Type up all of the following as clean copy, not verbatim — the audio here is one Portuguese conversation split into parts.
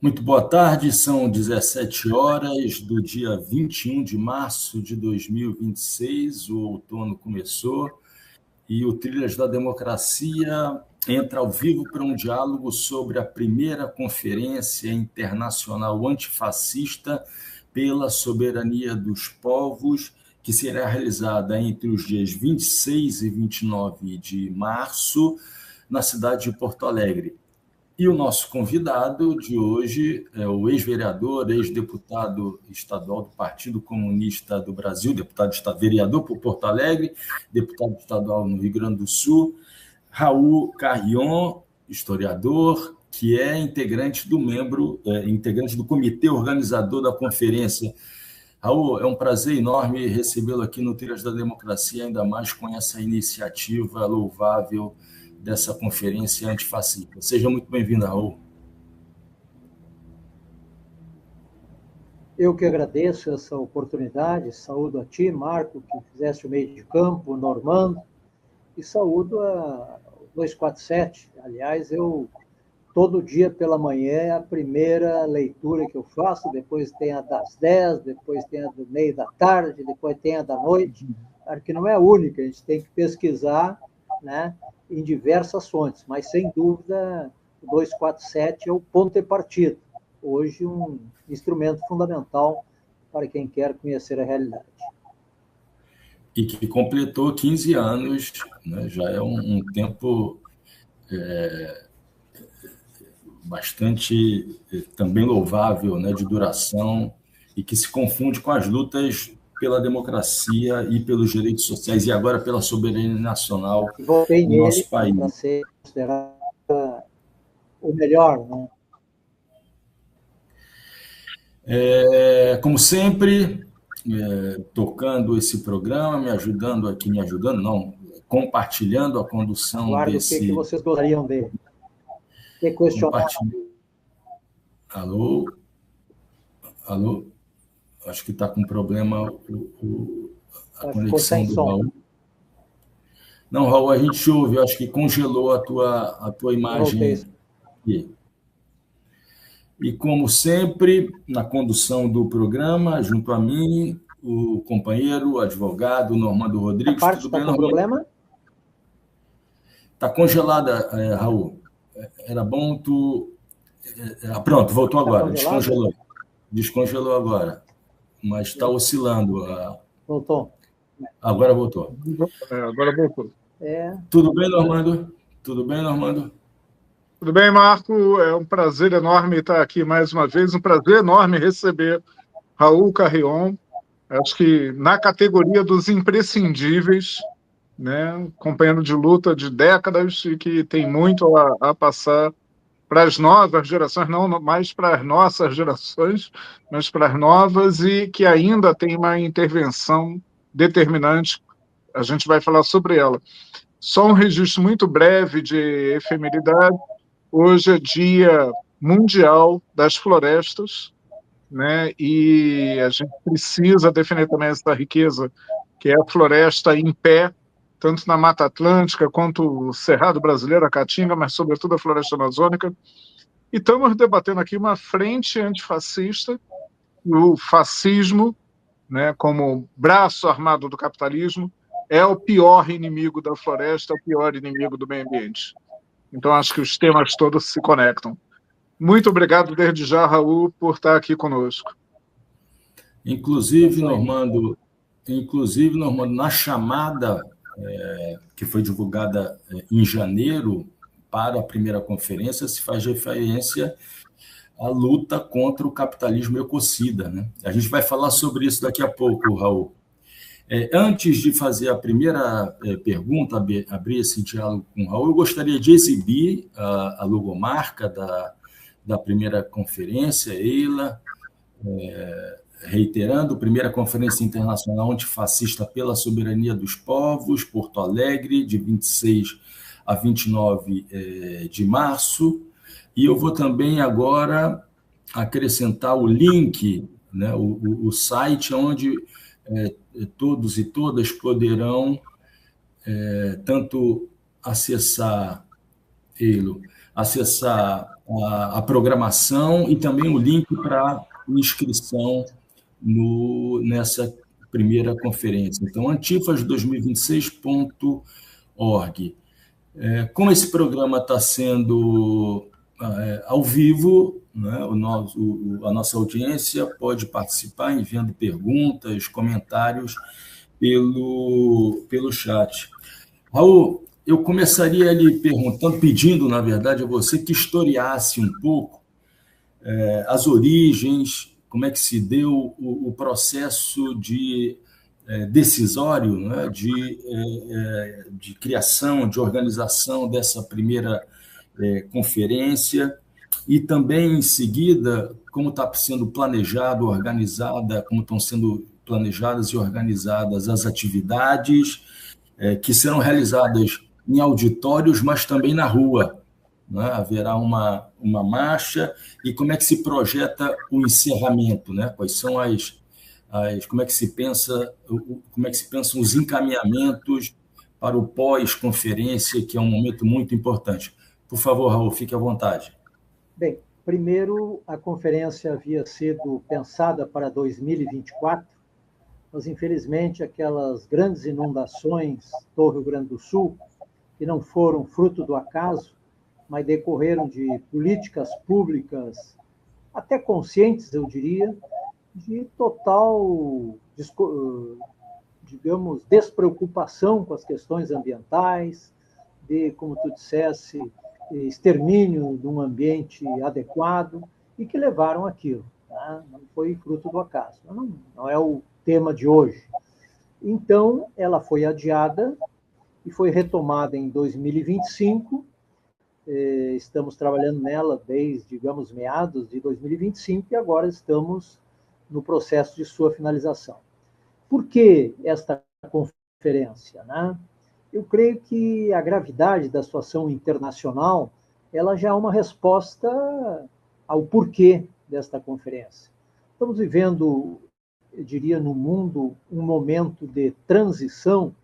Muito boa tarde, são 17 horas do dia 21 de março de 2026, o outono começou e o Trilhas da Democracia entra ao vivo para um diálogo sobre a primeira Conferência Internacional Antifascista pela Soberania dos Povos, que será realizada entre os dias 26 e 29 de março, na cidade de Porto Alegre. E o nosso convidado de hoje é o ex-vereador, ex-deputado estadual do Partido Comunista do Brasil, vereador por Porto Alegre, deputado estadual no Rio Grande do Sul, Raul Carrion, historiador, que é integrante do comitê organizador da conferência. Raul, é um prazer enorme recebê-lo aqui no Trilhas da Democracia, ainda mais com essa iniciativa louvável dessa conferência antifascista. Seja muito bem-vindo, Raul. Eu que agradeço essa oportunidade, saúdo a ti, Marco, que fizeste o meio de campo, o Normando, e saúdo a 247. Aliás, todo dia pela manhã é a primeira leitura que eu faço, depois tem a das 10, depois tem a do meio da tarde, depois tem a da noite. Claro que não é a única, a gente tem que pesquisar, né, em diversas fontes, mas sem dúvida o 247 é o ponto de partida. Hoje um instrumento fundamental para quem quer conhecer a realidade. E que completou 15 anos, né? Já é um tempo bastante também louvável, né, de duração, e que se confunde com as lutas pela democracia e pelos direitos sociais, e agora pela soberania nacional no nosso país. Para ser considerado o melhor, né? Como sempre, tocando esse programa, compartilhando a condução Eduardo, desse... O que vocês gostariam de questionar? Alô? Acho que está com problema a conexão do Raul. Não, Raul, a gente ouve, acho que congelou a tua imagem aqui. E, como sempre, na condução do programa, junto a mim, o companheiro, o advogado Normando Rodrigues. Tudo bem, Normando? Problema? Está congelada, Raul. Era bom tu... Pronto, voltou agora. Descongelou agora. Mas está oscilando. Voltou. Agora voltou. Agora voltou. Tudo bem, Normando? Tudo bem, Normando? Tudo bem, Marco? É um prazer enorme estar aqui mais uma vez. Um prazer enorme receber Raul Carrion. Acho que na categoria dos imprescindíveis, né? Companheiro de luta de décadas e que tem muito a passar para as novas gerações, não mais para as nossas gerações, mas para as novas, e que ainda tem uma intervenção determinante. A gente vai falar sobre ela. Só um registro muito breve de efemeridade. Hoje é Dia Mundial das Florestas, né? E a gente precisa defender também essa riqueza, que é a floresta em pé, tanto na Mata Atlântica quanto o Cerrado Brasileiro, a Caatinga, mas sobretudo a floresta amazônica. E estamos debatendo aqui uma frente antifascista, o fascismo, né, como braço armado do capitalismo, é o pior inimigo da floresta, o pior inimigo do meio ambiente. Então, acho que os temas todos se conectam. Muito obrigado desde já, Raul, por estar aqui conosco. Inclusive, Normando, na chamada que foi divulgada em janeiro para a primeira conferência, se faz referência à luta contra o capitalismo ecocida, né? A gente vai falar sobre isso daqui a pouco, Raul. Antes de fazer a primeira pergunta, abrir esse diálogo com o Raul, eu gostaria de exibir a logomarca da primeira conferência, EILA, reiterando, primeira Conferência Internacional Antifascista pela Soberania dos Povos, Porto Alegre, de 26 a 29 de março. E eu vou também agora acrescentar o link, né, o site onde todos e todas poderão tanto acessar acessar a programação e também o link para inscrição nessa primeira conferência. Então, antifas2026.org. Como esse programa está sendo ao vivo, né, a nossa audiência pode participar enviando perguntas, comentários pelo chat. Raul, eu começaria lhe perguntando, pedindo, na verdade, a você que historiasse um pouco as origens, como é que se deu o processo decisório, né, de criação, de organização dessa primeira conferência, e também, em seguida, como está sendo planejado, organizada, como estão sendo planejadas e organizadas as atividades que serão realizadas em auditórios, mas também na rua, né? Haverá uma marcha, e como é que se projeta o encerramento, né? Quais são como é que se pensam os encaminhamentos para o pós-conferência, que é um momento muito importante. Por favor, Raul, fique à vontade. Bem, primeiro, a conferência havia sido pensada para 2024, mas, infelizmente, aquelas grandes inundações do Rio Grande do Sul, que não foram fruto do acaso, mas decorreram de políticas públicas, até conscientes, eu diria, de total, digamos, despreocupação com as questões ambientais, de, como tu dissesse, extermínio de um ambiente adequado, e que levaram aquilo. Tá? Não foi fruto do acaso. Não é o tema de hoje. Então, ela foi adiada e foi retomada em 2025. Estamos trabalhando nela desde, digamos, meados de 2025, e agora estamos no processo de sua finalização. Por que esta conferência, né? Eu creio que a gravidade da situação internacional, ela já é uma resposta ao porquê desta conferência. Estamos vivendo, eu diria, no mundo, um momento de transição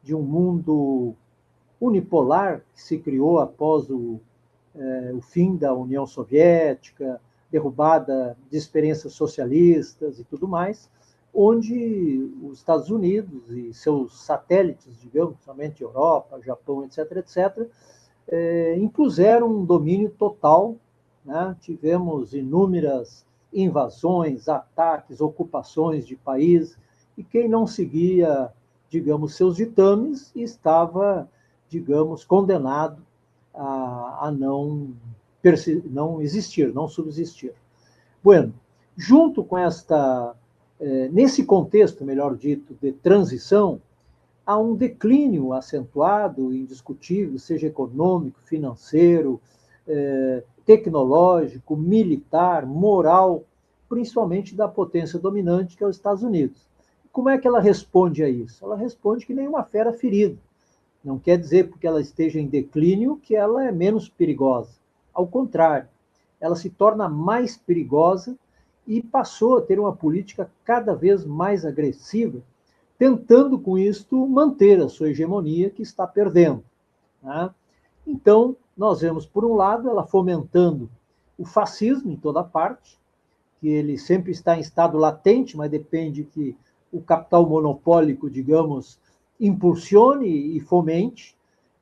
de um mundo unipolar que se criou após o fim da União Soviética, derrubada de experiências socialistas e tudo mais, onde os Estados Unidos e seus satélites, digamos, somente Europa, Japão, etc., impuseram um domínio total, né? Tivemos inúmeras invasões, ataques, ocupações de países, e quem não seguia, digamos, seus ditames estava, digamos, condenado a não existir, não subsistir. Bueno, junto com nesse contexto, melhor dito, de transição, há um declínio acentuado, indiscutível, seja econômico, financeiro, tecnológico, militar, moral, principalmente da potência dominante, que é os Estados Unidos. Como é que ela responde a isso? Ela responde que nem uma fera ferida. Não quer dizer, porque ela esteja em declínio, que ela é menos perigosa. Ao contrário, ela se torna mais perigosa e passou a ter uma política cada vez mais agressiva, tentando, com isto, manter a sua hegemonia, que está perdendo. Né? Então, nós vemos, por um lado, ela fomentando o fascismo em toda parte, que ele sempre está em estado latente, mas depende que o capital monopólico, digamos, impulsione e fomente.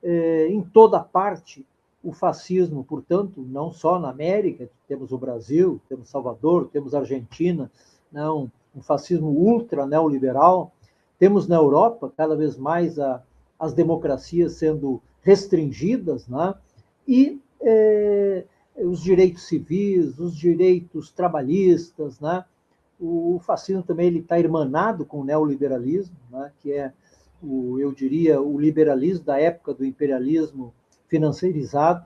Em toda parte, o fascismo, portanto, não só na América, temos o Brasil, temos Salvador, temos a Argentina, não, um fascismo ultra neoliberal. Temos na Europa cada vez mais as democracias sendo restringidas, né? E os direitos civis, os direitos trabalhistas, né? O fascismo também está irmanado com o neoliberalismo, né? Que é, eu diria, o liberalismo da época do imperialismo financeirizado.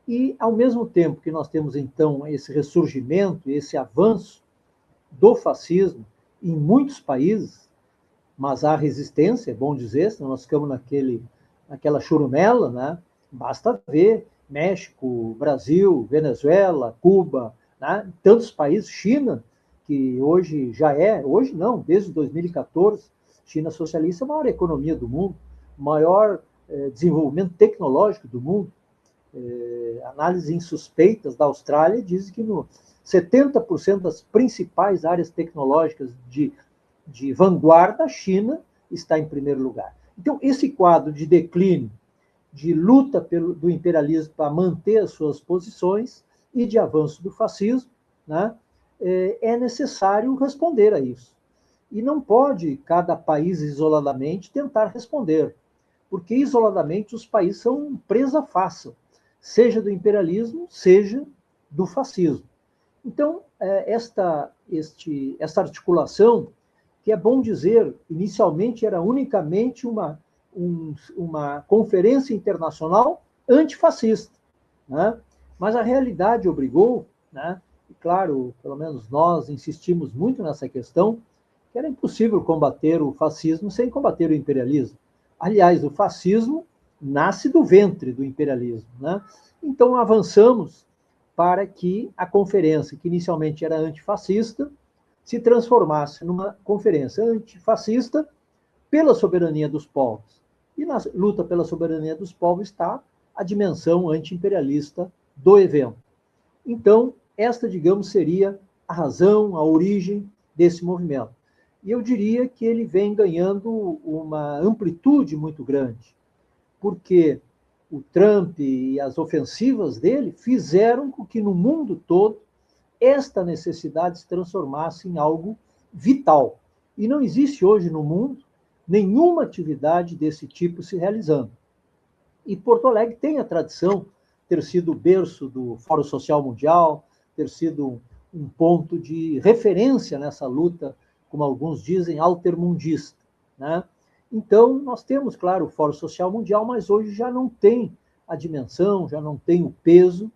E, ao mesmo tempo que nós temos, então, esse ressurgimento, esse avanço do fascismo em muitos países, mas há resistência, é bom dizer, senão nós ficamos naquela churumela, né? Basta ver México, Brasil, Venezuela, Cuba, né? Tantos países, China, que hoje hoje não, desde 2014, China socialista é a maior economia do mundo, maior desenvolvimento tecnológico do mundo. análises insuspeitas da Austrália dizem que 70% das principais áreas tecnológicas de vanguarda, a China está em primeiro lugar. Então, esse quadro de declínio, de luta do imperialismo para manter as suas posições e de avanço do fascismo, né, é necessário responder a isso. E não pode cada país isoladamente tentar responder, porque isoladamente os países são presa fácil, seja do imperialismo, seja do fascismo. Então, esta articulação, que é bom dizer, inicialmente era unicamente uma conferência internacional antifascista, né? Mas a realidade obrigou, né? E claro, pelo menos nós insistimos muito nessa questão, que era impossível combater o fascismo sem combater o imperialismo. Aliás, o fascismo nasce do ventre do imperialismo, né? Então, avançamos para que a conferência, que inicialmente era antifascista, se transformasse numa conferência antifascista pela soberania dos povos. E na luta pela soberania dos povos está a dimensão anti-imperialista do evento. Então, esta, digamos, seria a razão, a origem desse movimento. E eu diria que ele vem ganhando uma amplitude muito grande, porque o Trump e as ofensivas dele fizeram com que no mundo todo esta necessidade se transformasse em algo vital. E não existe hoje no mundo nenhuma atividade desse tipo se realizando. E Porto Alegre tem a tradição de ter sido o berço do Fórum Social Mundial, ter sido um ponto de referência nessa luta, como alguns dizem, altermundista, né? Então, nós temos, claro, o Fórum Social Mundial, mas hoje já não tem a dimensão, já não tem o peso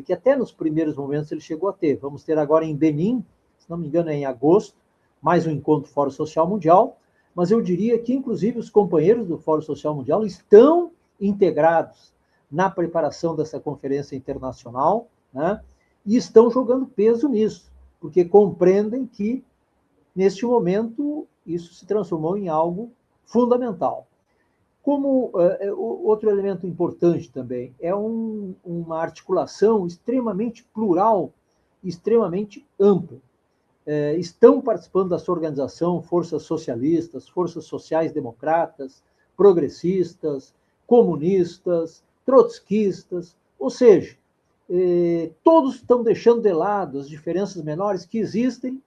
que até nos primeiros momentos ele chegou a ter. Vamos ter agora em Benin, se não me engano é em agosto, mais um encontro do Fórum Social Mundial, mas eu diria que, inclusive, os companheiros do Fórum Social Mundial estão integrados na preparação dessa conferência internacional, né? E estão jogando peso nisso, porque compreendem que, neste momento, isso se transformou em algo fundamental. Como outro elemento importante também, é uma articulação extremamente plural, extremamente ampla. Estão participando dessa organização forças socialistas, forças sociais-democratas, progressistas, comunistas, trotskistas, ou seja, todos estão deixando de lado as diferenças menores que existem,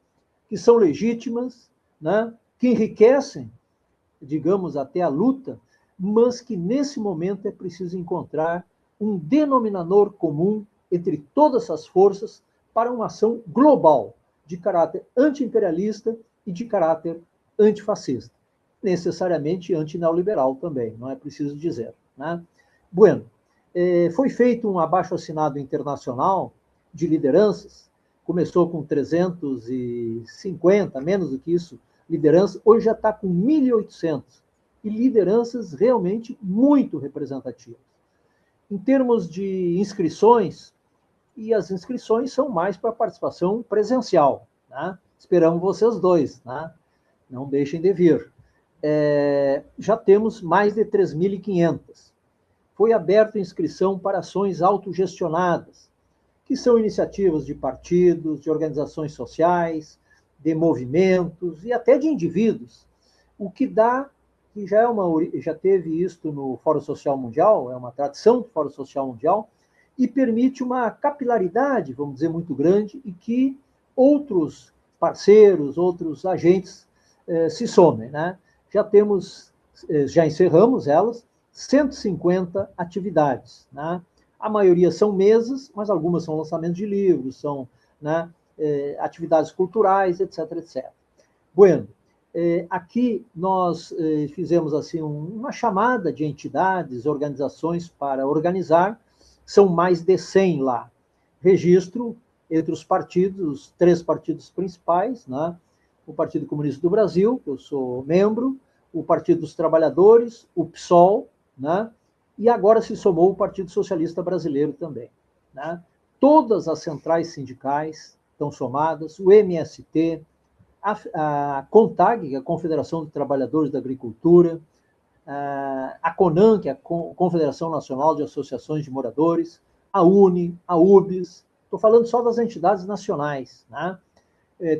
que são legítimas, né, que enriquecem, digamos, até a luta, mas que nesse momento é preciso encontrar um denominador comum entre todas essas forças para uma ação global, de caráter anti-imperialista e de caráter antifascista. Necessariamente anti-neoliberal também, não é preciso dizer, né? Bueno, foi feito um abaixo-assinado internacional de lideranças, começou com 350, menos do que isso, lideranças, hoje já está com 1.800, e lideranças realmente muito representativas. Em termos de inscrições, e as inscrições são mais para participação presencial, né? Esperamos vocês dois, né? Não deixem de vir. Já temos mais de 3.500. Foi aberta a inscrição para ações autogestionadas, que são iniciativas de partidos, de organizações sociais, de movimentos e até de indivíduos, o que dá, que já teve isto no Fórum Social Mundial, é uma tradição do Fórum Social Mundial, e permite uma capilaridade, vamos dizer, muito grande, e que outros parceiros, outros agentes se somem, né? Já encerramos elas, 150 atividades, né? A maioria são mesas, mas algumas são lançamentos de livros, são, né, atividades culturais, etc, etc. Bueno, aqui nós fizemos assim uma chamada de entidades, organizações para organizar, são mais de 100 lá. Registro entre os partidos, os 3 partidos principais, né? O Partido Comunista do Brasil, que eu sou membro, o Partido dos Trabalhadores, o PSOL, né? E agora se somou o Partido Socialista Brasileiro também, né? Todas as centrais sindicais estão somadas, o MST, a CONTAG, a Confederação dos Trabalhadores da Agricultura, a CONAN, que é a Confederação Nacional de Associações de Moradores, a UNE, a UBS, estou falando só das entidades nacionais, né?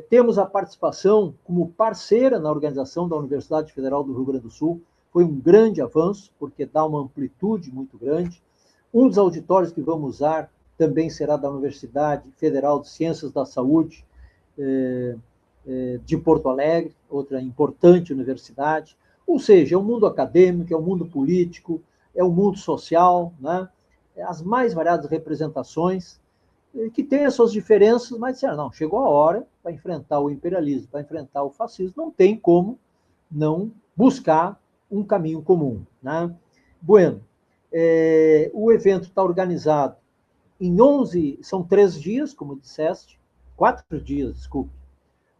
Temos a participação como parceira na organização da Universidade Federal do Rio Grande do Sul, foi um grande avanço, porque dá uma amplitude muito grande. Um dos auditórios que vamos usar também será da Universidade Federal de Ciências da Saúde de Porto Alegre, outra importante universidade. Ou seja, é o mundo acadêmico, é o mundo político, é o mundo social, né? As mais variadas representações, que têm as suas diferenças, mas disseram, não, chegou a hora para enfrentar o imperialismo, para enfrentar o fascismo, não tem como não buscar um caminho comum, né? Bueno, o evento está organizado em 11, são 3 dias, como disseste, 4 dias, desculpe.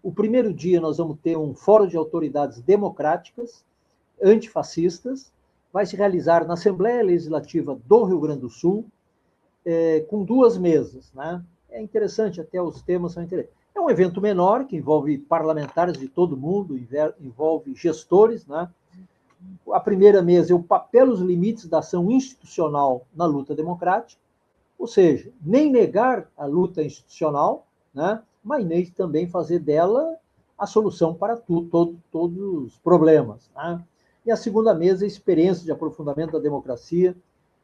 O primeiro dia nós vamos ter um fórum de autoridades democráticas, antifascistas, vai se realizar na Assembleia Legislativa do Rio Grande do Sul, com 2 mesas, né? É interessante, até os temas são interessantes. É um evento menor, que envolve parlamentares de todo mundo, envolve gestores, né? A primeira mesa é o papel e os limites da ação institucional na luta democrática, ou seja, nem negar a luta institucional, né? Mas nem também fazer dela a solução para todos os problemas, né? E a segunda mesa é experiência de aprofundamento da democracia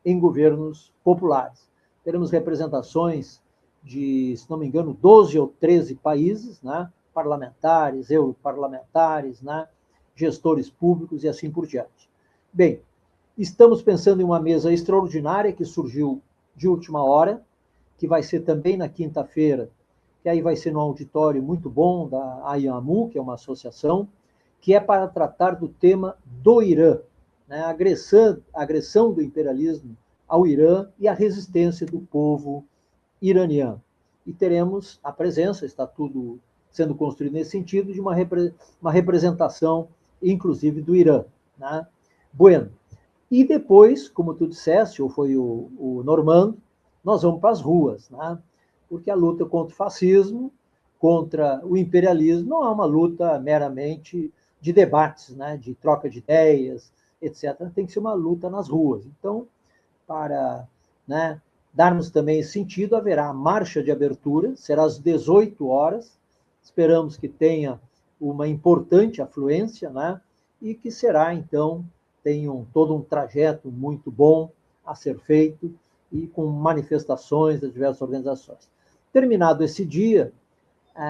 em governos populares. Teremos representações de, se não me engano, 12 ou 13 países, né? Parlamentares, europarlamentares, né? Gestores públicos e assim por diante. Bem, estamos pensando em uma mesa extraordinária que surgiu de última hora, que vai ser também na quinta-feira, que aí vai ser num auditório muito bom da AIAMU, que é uma associação, que é para tratar do tema do Irã, né? A agressão do imperialismo ao Irã e a resistência do povo iraniano. E teremos a presença, está tudo sendo construído nesse sentido, de uma representação, inclusive, do Irã, né? Bueno, e depois, como tu disseste, ou foi o Normando, nós vamos para as ruas, né? Porque a luta contra o fascismo, contra o imperialismo, não é uma luta meramente de debates, né? De troca de ideias, etc. Tem que ser uma luta nas ruas. Então, para, né, darmos também esse sentido, haverá a marcha de abertura, será às 18 horas, esperamos que tenha uma importante afluência, né, e que será, então, todo um trajeto muito bom a ser feito e com manifestações das diversas organizações. Terminado esse dia,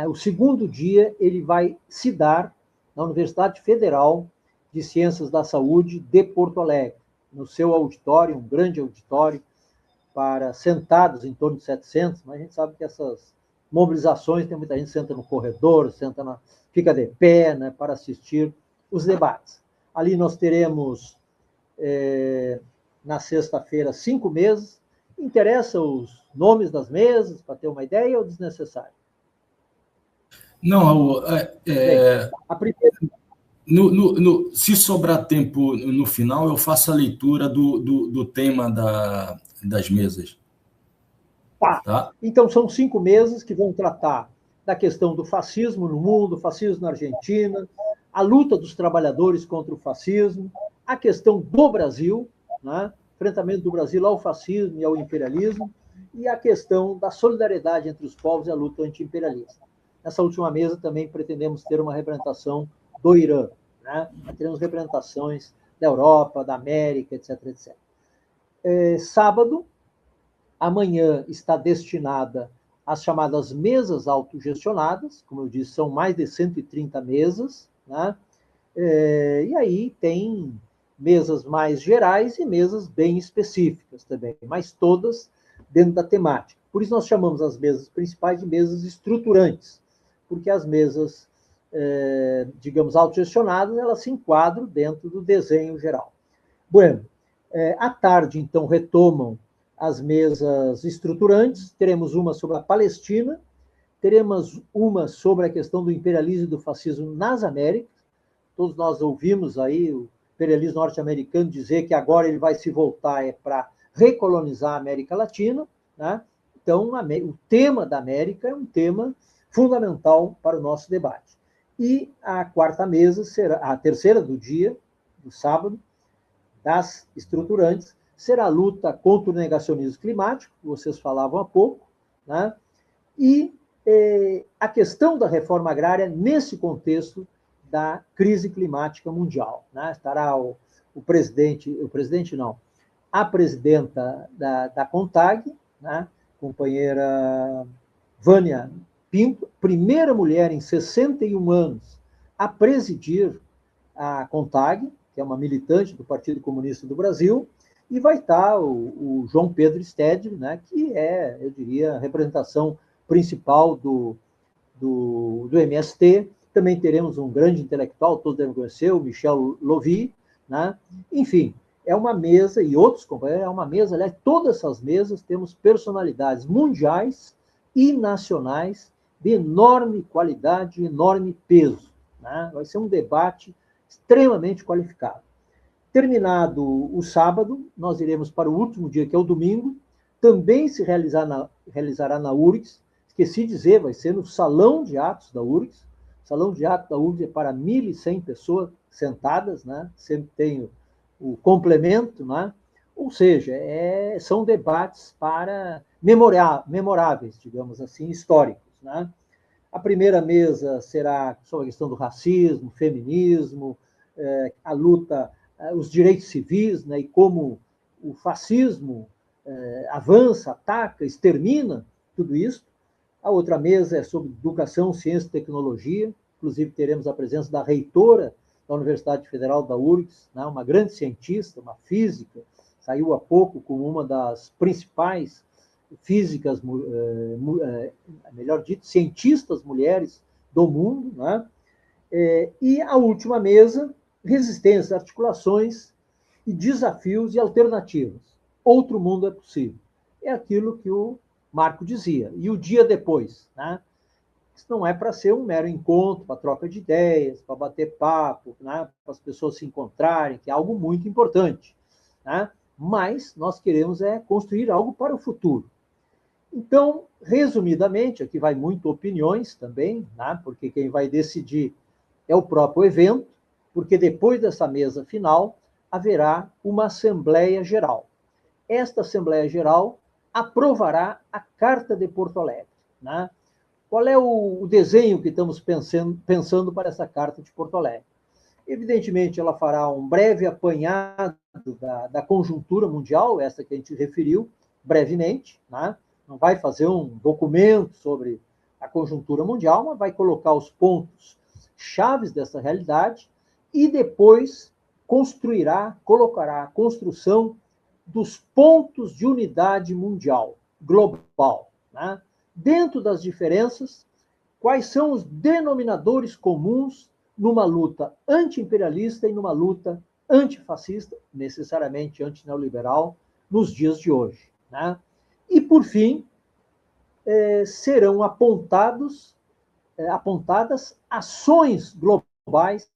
o segundo dia ele vai se dar na Universidade Federal de Ciências da Saúde de Porto Alegre, no seu auditório, um grande auditório, para sentados em torno de 700, mas a gente sabe que essas mobilizações, tem muita gente que senta no corredor, fica de pé, né, para assistir os debates. Ali nós teremos, na sexta-feira, 5 mesas. Interessa os nomes das mesas, para ter uma ideia, ou desnecessário? Não, Bem, a primeira... se sobrar tempo no final, eu faço a leitura do tema das mesas. Tá. Então, são 5 mesas que vão tratar da questão do fascismo no mundo, fascismo na Argentina, a luta dos trabalhadores contra o fascismo, a questão do Brasil, né? Enfrentamento do Brasil ao fascismo e ao imperialismo, e a questão da solidariedade entre os povos e a luta anti-imperialista. Nessa última mesa também pretendemos ter uma representação do Irã, né? Teremos representações da Europa, da América, etc, etc. Sábado, amanhã está destinada às chamadas mesas autogestionadas, como eu disse, são mais de 130 mesas, né? E aí tem mesas mais gerais e mesas bem específicas também, mas todas dentro da temática. Por isso nós chamamos as mesas principais de mesas estruturantes, porque as mesas, digamos, autogestionadas, elas se enquadram dentro do desenho geral. Bueno, à tarde, então, retomam as mesas estruturantes, teremos uma sobre a Palestina, teremos uma sobre a questão do imperialismo e do fascismo nas Américas. Todos nós ouvimos aí o imperialismo norte-americano dizer que agora ele vai se voltar para recolonizar a América Latina, né? Então, o tema da América é um tema fundamental para o nosso debate. E a quarta mesa será, a terceira do dia, do sábado, das estruturantes será a luta contra o negacionismo climático, que vocês falavam há pouco, né? E a questão da reforma agrária nesse contexto da crise climática mundial, né? Estará a presidenta da CONTAG, né? Companheira Vânia Pinto, primeira mulher em 61 anos a presidir a CONTAG, que é uma militante do Partido Comunista do Brasil, e vai estar o João Pedro Stede, né, que é, eu diria, a representação principal do MST. Também teremos um grande intelectual, todos devem conhecer, o Michel Lovy, né? Enfim, é uma mesa, e outros companheiros, é uma mesa, aliás, todas essas mesas temos personalidades mundiais e nacionais de enorme qualidade, enorme peso, né? Vai ser um debate extremamente qualificado. Terminado o sábado, nós iremos para o último dia, que é o domingo, também se realizará na URGS, esqueci de dizer, vai ser no Salão de Atos da URGS. O Salão de Atos da URGS é para 1.100 pessoas sentadas, né? Sempre tem o complemento, né? Ou seja, são debates para memoráveis, digamos assim, históricos, né? A primeira mesa será sobre a questão do racismo, feminismo, a luta, os direitos civis, né, e como o fascismo avança, ataca, extermina tudo isso. A outra mesa é sobre educação, ciência e tecnologia. Inclusive, teremos a presença da reitora da Universidade Federal da URGS, né, uma grande cientista, uma física, saiu há pouco como uma das principais físicas, melhor dito, cientistas mulheres do mundo, né? E a última mesa, resistências, articulações e desafios e alternativas. Outro mundo é possível. É aquilo que o Marco dizia. E o dia depois, né? Isso não é para ser um mero encontro, para troca de ideias, para bater papo, né? Para as pessoas se encontrarem, que é algo muito importante, né? Mas nós queremos construir algo para o futuro. Então, resumidamente, aqui vai muito opiniões também, né? Porque quem vai decidir é o próprio evento, porque depois dessa mesa final haverá uma Assembleia Geral. Esta Assembleia Geral aprovará a Carta de Porto Alegre, né? Qual é o desenho que estamos pensando para essa Carta de Porto Alegre? Evidentemente, ela fará um breve apanhado da conjuntura mundial, essa que a gente referiu brevemente, né? Não vai fazer um documento sobre a conjuntura mundial, mas vai colocar os pontos chaves dessa realidade e depois colocará a construção dos pontos de unidade mundial, global, né? Dentro das diferenças, quais são os denominadores comuns numa luta anti-imperialista e numa luta antifascista, necessariamente antineoliberal, nos dias de hoje, né? E, por fim, serão apontadas ações globais,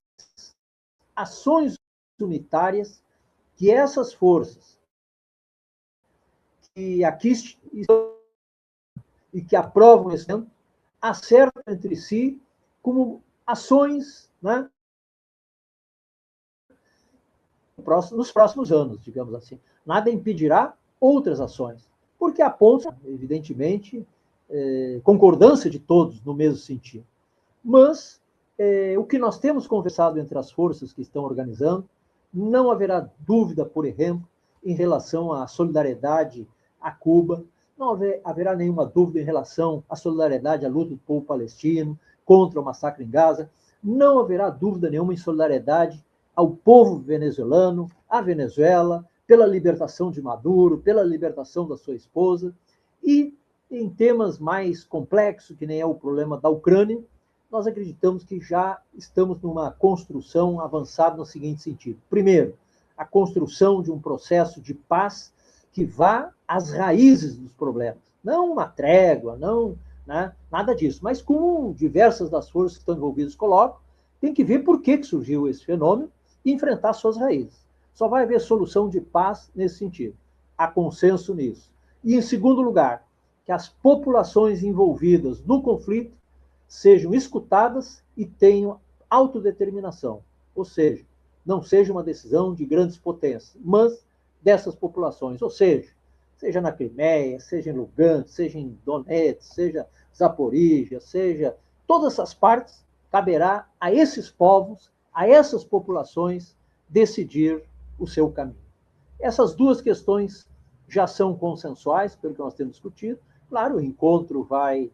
ações unitárias, que essas forças que aqui estão e que aprovam esse evento acertam entre si como ações, né, nos próximos anos, digamos assim. Nada impedirá outras ações, porque aponta, evidentemente, concordância de todos no mesmo sentido. Mas o que nós temos conversado entre as forças que estão organizando, não haverá dúvida, por exemplo, em relação à solidariedade a Cuba, não haverá nenhuma dúvida em relação à solidariedade à luta do povo palestino contra o massacre em Gaza, não haverá dúvida nenhuma em solidariedade ao povo venezuelano, à Venezuela, pela libertação de Maduro, pela libertação da sua esposa, e em temas mais complexos, que nem é o problema da Ucrânia, nós acreditamos que já estamos numa construção avançada no seguinte sentido. Primeiro, a construção de um processo de paz que vá às raízes dos problemas. Não uma trégua, não, né, nada disso, mas como diversas das forças que estão envolvidas colocam, tem que ver por que surgiu esse fenômeno e enfrentar suas raízes. Só vai haver solução de paz nesse sentido. Há consenso nisso. E, em segundo lugar, que as populações envolvidas no conflito sejam escutadas e tenham autodeterminação. Ou seja, não seja uma decisão de grandes potências, mas dessas populações, ou seja na Crimeia, seja em Lugansk, seja em Donetsk, seja Zaporígia, seja todas essas partes, caberá a esses povos, a essas populações, decidir o seu caminho. Essas duas questões já são consensuais, pelo que nós temos discutido. Claro, o encontro vai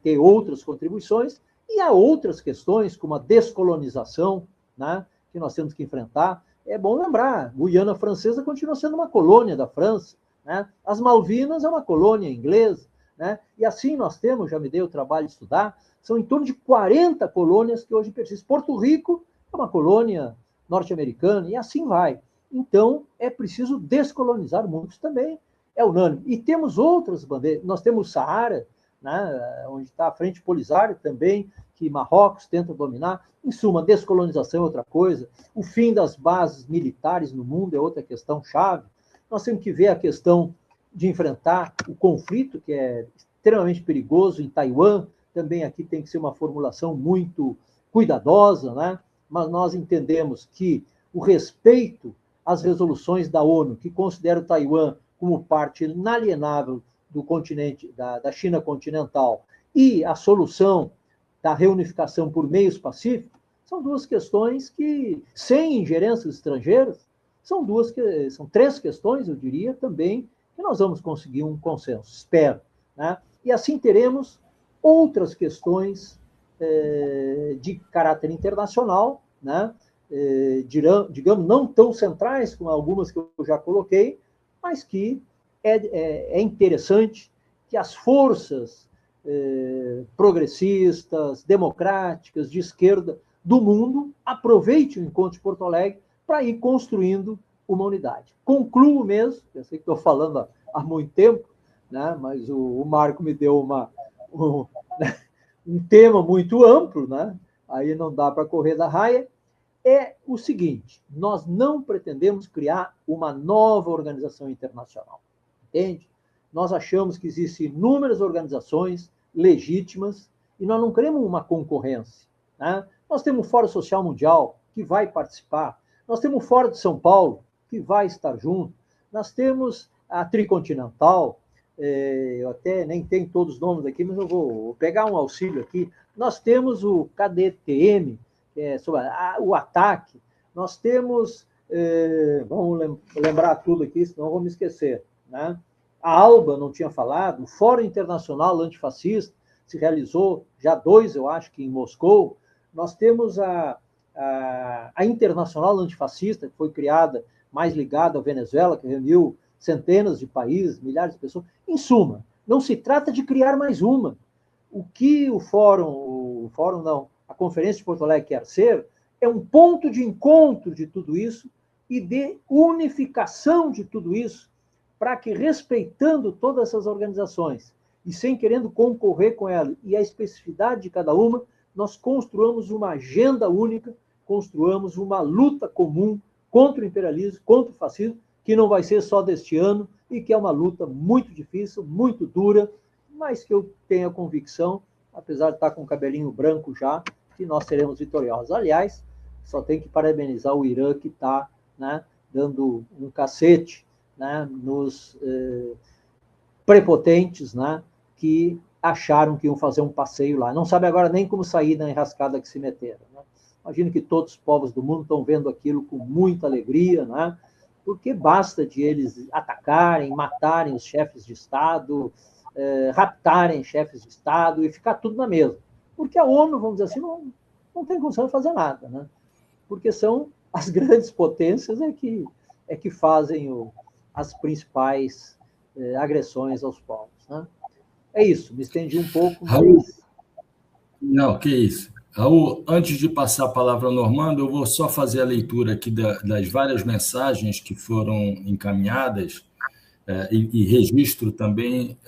ter outras contribuições, e há outras questões, como a descolonização, né, que nós temos que enfrentar. É bom lembrar, Guiana Francesa continua sendo uma colônia da França, né? As Malvinas é uma colônia inglesa, né? E assim nós temos, já me dei o trabalho de estudar, são em torno de 40 colônias que hoje persistem. Porto Rico é uma colônia norte-americana, e assim vai. Então, é preciso descolonizar o mundo, isso também é unânime. E temos outras bandeiras, nós temos o Saara, né, onde está a Frente Polisário também, que Marrocos tenta dominar. Em suma, descolonização é outra coisa, o fim das bases militares no mundo é outra questão chave. Nós temos que ver a questão de enfrentar o conflito, que é extremamente perigoso em Taiwan, também aqui tem que ser uma formulação muito cuidadosa, né? Mas nós entendemos que o respeito às resoluções da ONU, que considera o Taiwan como parte inalienável do continente, da China continental, e a solução da reunificação por meios pacíficos, são duas questões que, sem ingerências estrangeiras, são três questões, eu diria, também, que nós vamos conseguir um consenso, espero, né? E assim teremos outras questões de caráter internacional, né? Digamos, não tão centrais como algumas que eu já coloquei, mas que é interessante que as forças progressistas, democráticas, de esquerda do mundo aproveitem o encontro de Porto Alegre para ir construindo uma unidade. Concluo mesmo, eu sei que estou falando há muito tempo, né, mas o Marco me deu um tema muito amplo, né, aí não dá para correr da raia, é o seguinte: nós não pretendemos criar uma nova organização internacional, entende? Nós achamos que existem inúmeras organizações legítimas e nós não queremos uma concorrência, né? Nós temos o Fórum Social Mundial, que vai participar, nós temos o Fórum de São Paulo, que vai estar junto, nós temos a Tricontinental, eu até nem tenho todos os nomes aqui, mas eu vou pegar um auxílio aqui. Nós temos o KDTM, sobre o ataque, nós temos, vamos lembrar tudo aqui, senão eu vou me esquecer, né? A ALBA, não tinha falado, o Fórum Internacional Antifascista, se realizou, já 2, eu acho, que em Moscou. Nós temos a Internacional Antifascista, que foi criada, mais ligada à Venezuela, que reuniu centenas de países, milhares de pessoas. Em suma, não se trata de criar mais uma. O que a Conferência de Porto Alegre quer ser é um ponto de encontro de tudo isso e de unificação de tudo isso, para que, respeitando todas essas organizações e sem querendo concorrer com elas e a especificidade de cada uma, nós construamos uma agenda única, construamos uma luta comum contra o imperialismo, contra o fascismo, que não vai ser só deste ano e que é uma luta muito difícil, muito dura, mas que eu tenho a convicção, apesar de estar com o cabelinho branco já, que nós seremos vitoriosos. Aliás, só tem que parabenizar o Irã, que está, né, dando um cacete, né, nos prepotentes, né, que acharam que iam fazer um passeio lá. Não sabe agora nem como sair da enrascada que se meteram, né? Imagino que todos os povos do mundo estão vendo aquilo com muita alegria, né? Porque basta de eles atacarem, matarem os chefes de Estado, raptarem chefes de Estado e ficar tudo na mesma. Porque a ONU, vamos dizer assim, não tem condição de fazer nada, né? Porque são as grandes potências que fazem as principais agressões aos povos, né? É isso, me estendi um pouco, mas... Raul, não, que isso. Raul, antes de passar a palavra ao Normando, eu vou só fazer a leitura aqui das várias mensagens que foram encaminhadas e registro também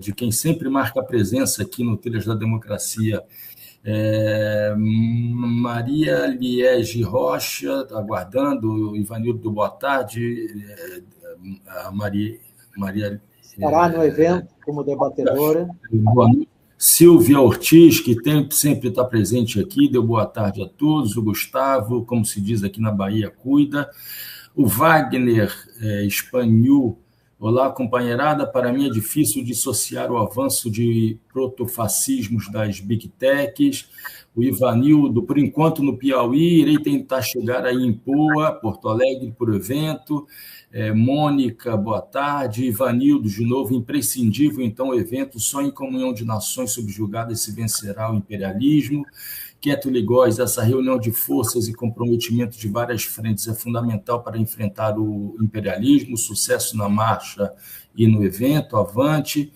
de quem sempre marca presença aqui no Trilhas da Democracia. Maria Liege Rocha, aguardando, Ivanildo, boa tarde. A Maria estará no evento como debatedora. Boa noite. Silvia Ortiz, que sempre está presente aqui, deu boa tarde a todos. O Gustavo, como se diz aqui na Bahia, cuida. O Wagner Espanhol, olá, companheirada. Para mim é difícil dissociar o avanço de protofascismos das Big Techs. O Ivanildo, por enquanto no Piauí, irei tentar chegar aí em Poa, Porto Alegre, por evento. Mônica, boa tarde. Ivanildo, de novo, imprescindível, então, o evento só em comunhão de nações subjugadas se vencerá o imperialismo. Quieto Ligóis, essa reunião de forças e comprometimento de várias frentes é fundamental para enfrentar o imperialismo, sucesso na marcha e no evento, avante.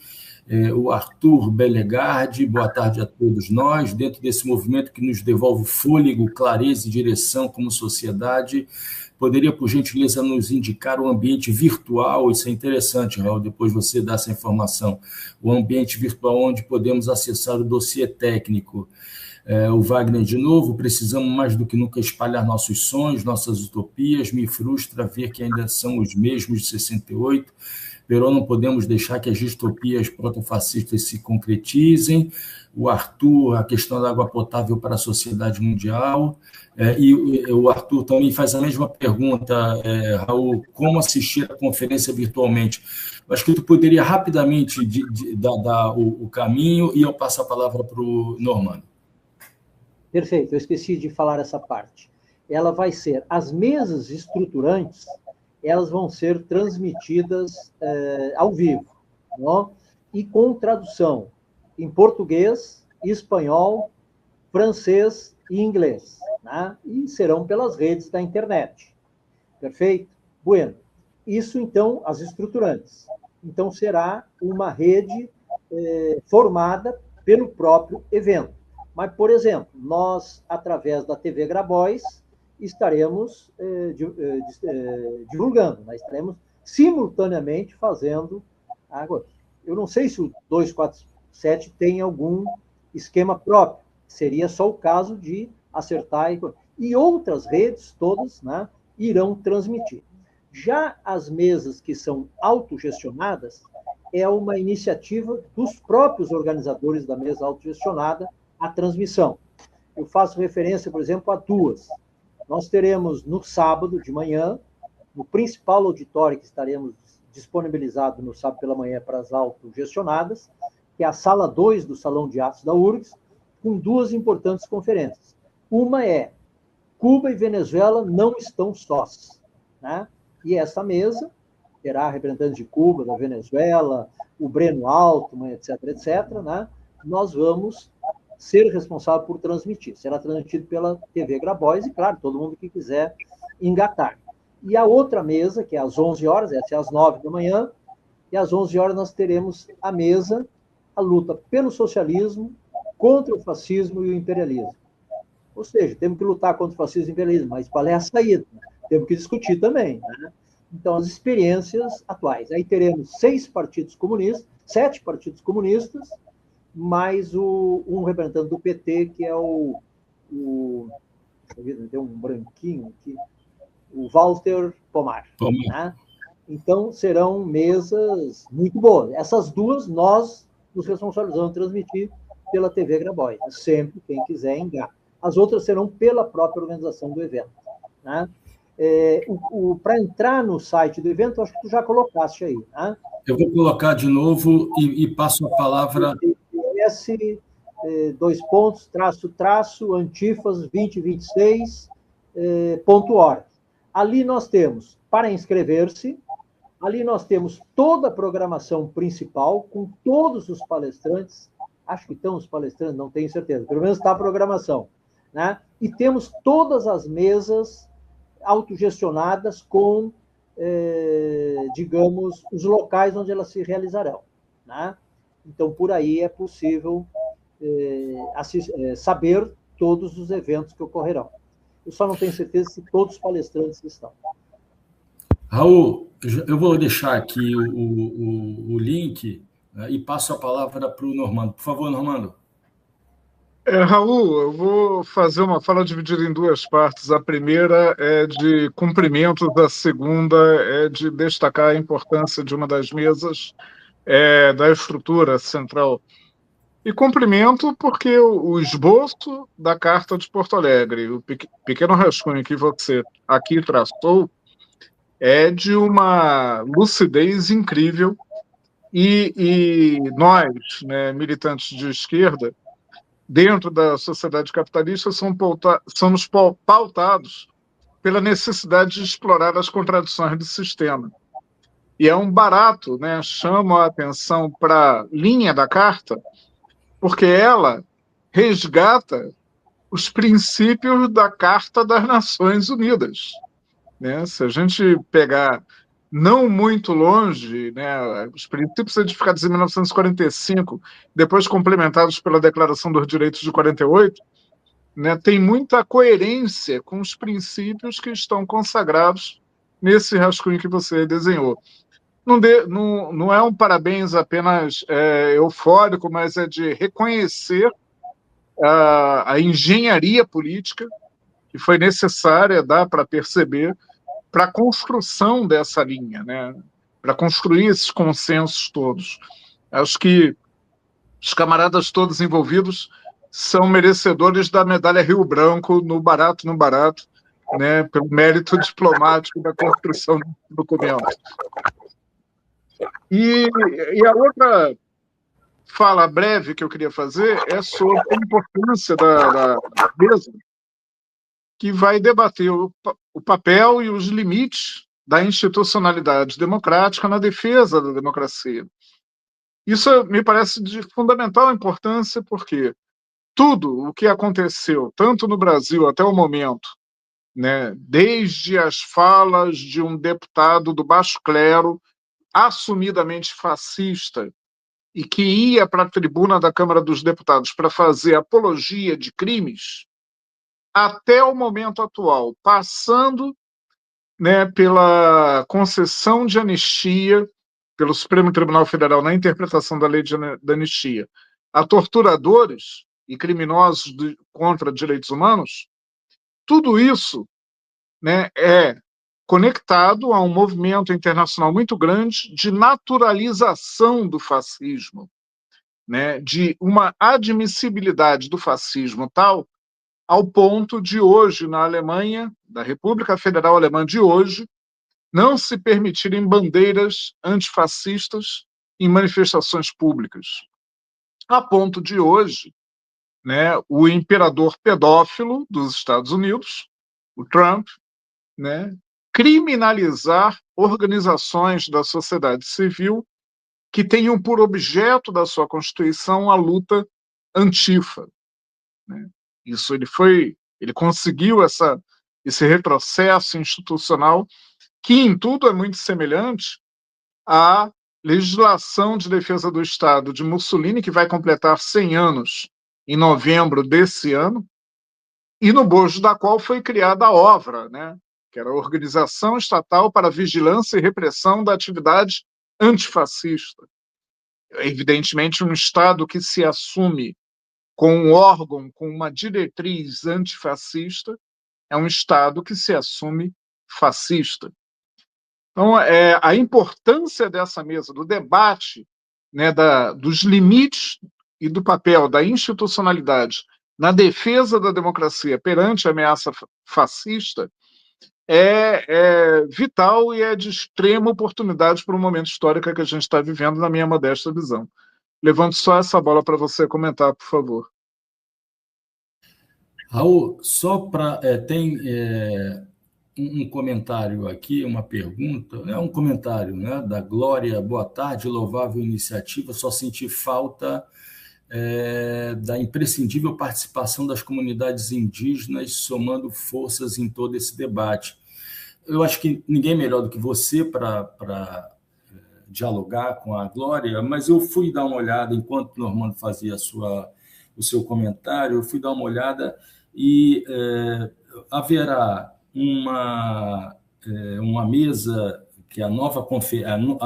O Arthur Belegardi, boa tarde a todos nós, dentro desse movimento que nos devolve fôlego, clareza e direção como sociedade. Poderia, por gentileza, nos indicar o ambiente virtual? Isso é interessante, Raul, depois você dá essa informação. O ambiente virtual onde podemos acessar o dossiê técnico. O Wagner, de novo, precisamos mais do que nunca espalhar nossos sonhos, nossas utopias. Me frustra ver que ainda são os mesmos de 68, pero não podemos deixar que as distopias protofascistas se concretizem. O Arthur, a questão da água potável para a sociedade mundial. E o Arthur também faz a mesma pergunta, Raul, como assistir a conferência virtualmente? Eu acho que tu poderia rapidamente dar o caminho e eu passo a palavra para o Normando. Perfeito, eu esqueci de falar essa parte. Ela vai ser, as mesas estruturantes, elas vão ser transmitidas ao vivo, não? E com tradução em português, espanhol, francês e inglês, né? E serão pelas redes da internet. Perfeito? Bueno. Isso, então, as estruturantes. Então, será uma rede formada pelo próprio evento. Mas, por exemplo, nós, através da TV Grabois, estaremos divulgando, nós estaremos simultaneamente fazendo agora. Eu não sei se o 247 tem algum esquema próprio, seria só o caso de acertar. E outras redes todas, né, irão transmitir. Já as mesas que são autogestionadas, é uma iniciativa dos próprios organizadores da mesa autogestionada, a transmissão. Eu faço referência, por exemplo, a duas. Nós teremos no sábado de manhã, no principal auditório que estaremos disponibilizado no sábado pela manhã para as autogestionadas, que é a sala 2 do Salão de Atos da URGS, com duas importantes conferências. Uma é Cuba e Venezuela não estão sós, né? E essa mesa terá representantes de Cuba, da Venezuela, o Breno Altman, etc., etc., né? Nós vamos ser responsável por transmitir. Será transmitido pela TV Grabois e, claro, todo mundo que quiser engatar. E a outra mesa, que é às 11 horas, essa é às 9 da manhã, e às 11 horas nós teremos a mesa, a luta pelo socialismo, contra o fascismo e o imperialismo. Ou seja, temos que lutar contra o fascismo e o imperialismo, mas qual é a saída? Temos que discutir também, né? Então, as experiências atuais. Aí teremos 7 partidos comunistas, mais um representante do PT, que é deu um branquinho aqui, o Walter Pomar. Né? Então, serão mesas muito boas. Essas duas, nós nos responsabilizamos em transmitir pela TV Grabois. Sempre, quem quiser, engata. As outras serão pela própria organização do evento. Né? Para entrar no site do evento, acho que tu já colocaste aí. Né? Eu vou colocar de novo e passo a palavra... /antifas 2026.org. Ali nós temos, para inscrever-se, ali nós temos toda a programação principal, com todos os palestrantes, acho que estão os palestrantes, não tenho certeza, pelo menos está a programação, né? E temos todas as mesas autogestionadas com, digamos, os locais onde elas se realizarão, né? Então, por aí é possível saber todos os eventos que ocorrerão. Eu só não tenho certeza se todos os palestrantes estão. Raul, eu vou deixar aqui o link, né, e passo a palavra para o Normando. Por favor, Normando. Raul, eu vou fazer uma fala dividida em duas partes. A primeira é de cumprimentos, a segunda é de destacar a importância de uma das mesas da estrutura central E cumprimento porque o esboço da Carta de Porto Alegre, o pequeno rascunho que você aqui traçou, é de uma lucidez incrível. E nós, né, militantes de esquerda, dentro da sociedade capitalista, somos pautados pela necessidade de explorar as contradições do sistema. E é um barato, né? Chamo a atenção para a linha da carta, porque ela resgata os princípios da Carta das Nações Unidas, né? Se a gente pegar não muito longe, né, os princípios edificados em 1945, depois complementados pela Declaração dos Direitos de 48, né, tem muita coerência com os princípios que estão consagrados nesse rascunho que você desenhou. Não é um parabéns apenas eufórico, mas é de reconhecer a engenharia política que foi necessária, dá para perceber, para a construção dessa linha, né? Para construir esses consensos todos. Acho que os camaradas todos envolvidos são merecedores da medalha Rio Branco no barato, né? Pelo mérito diplomático da construção do documento. E a outra fala breve que eu queria fazer é sobre a importância da mesa, que vai debater o papel e os limites da institucionalidade democrática na defesa da democracia. Isso me parece de fundamental importância, porque tudo o que aconteceu, tanto no Brasil até o momento, né, desde as falas de um deputado do baixo clero, assumidamente fascista, e que ia para a tribuna da Câmara dos Deputados para fazer apologia de crimes, até o momento atual, passando, né, pela concessão de anistia pelo Supremo Tribunal Federal na interpretação da lei de anistia a torturadores e criminosos contra direitos humanos, tudo isso, né, é conectado a um movimento internacional muito grande de naturalização do fascismo, né, de uma admissibilidade do fascismo tal ao ponto de hoje, na Alemanha, da República Federal Alemã de hoje, não se permitirem bandeiras antifascistas em manifestações públicas. A ponto de hoje, né, o imperador pedófilo dos Estados Unidos, o Trump, né, criminalizar organizações da sociedade civil que tenham por objeto da sua Constituição a luta antifa, né? Isso ele conseguiu esse retrocesso institucional que em tudo é muito semelhante à legislação de defesa do Estado de Mussolini, que vai completar 100 anos em novembro desse ano, e no bojo da qual foi criada a OVRA, né, que era a Organização Estatal para a Vigilância e Repressão da Atividade Antifascista. Evidentemente, um Estado que se assume com um órgão, com uma diretriz antifascista, é um Estado que se assume fascista. Então, a importância dessa mesa, do debate, né, dos limites e do papel da institucionalidade na defesa da democracia perante a ameaça fascista é vital e é de extrema oportunidade para o momento histórico que a gente está vivendo, na minha modesta visão. Levanto só essa bola para você comentar, por favor. Raul, só para... tem um comentário aqui, uma pergunta, um comentário, né, da Glória. Boa tarde, louvável iniciativa, só senti falta da imprescindível participação das comunidades indígenas, somando forças em todo esse debate. Eu acho que ninguém melhor do que você para dialogar com a Glória, mas eu fui dar uma olhada, enquanto o Normando fazia o seu comentário, eu fui dar uma olhada e haverá uma mesa, que é a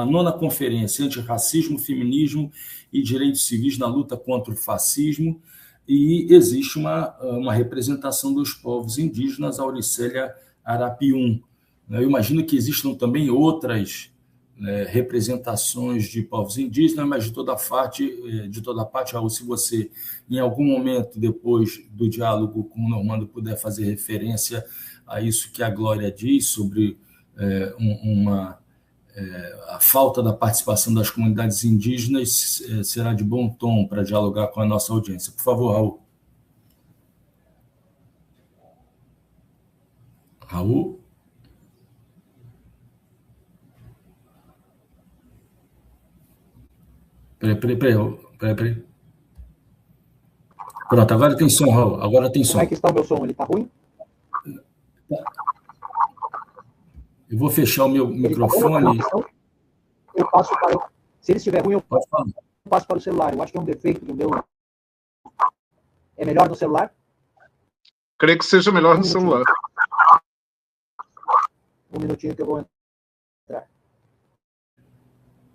nona conferência Antirracismo, Feminismo e Direitos Civis na Luta contra o Fascismo, e existe uma representação dos povos indígenas, Auricélia Arapiuns. Eu imagino que existam também outras representações de povos indígenas, mas de toda parte, Raul, se você, em algum momento, depois do diálogo com o Normando, puder fazer referência a isso que a Glória diz sobre a falta da participação das comunidades indígenas, será de bom tom para dialogar com a nossa audiência. Por favor, Raul. Raul? Peraí. Pronto, agora tem som, Raul. Agora tem som. Como é que está o meu som? Ele está ruim? Eu vou fechar o meu microfone. Eu passo para... Se ele estiver ruim, eu passo para o celular. Eu acho que é um defeito do meu... É melhor no celular? Creio que seja melhor no celular. Um minutinho que eu vou entrar.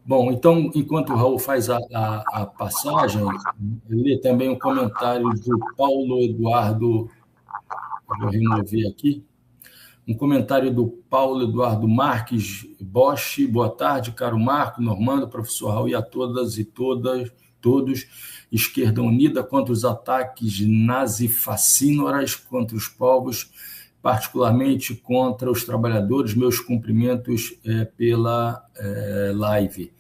Bom, então, enquanto o Raul faz a passagem, eu li também um comentário do Paulo Eduardo, vou remover aqui, um comentário do Paulo Eduardo Marques Bosch. Boa tarde, caro Marco, Normando, professor Raul e a todas e todos. Esquerda unida contra os ataques nazifacínoras contra os povos, particularmente contra os trabalhadores. Meus cumprimentos pela live.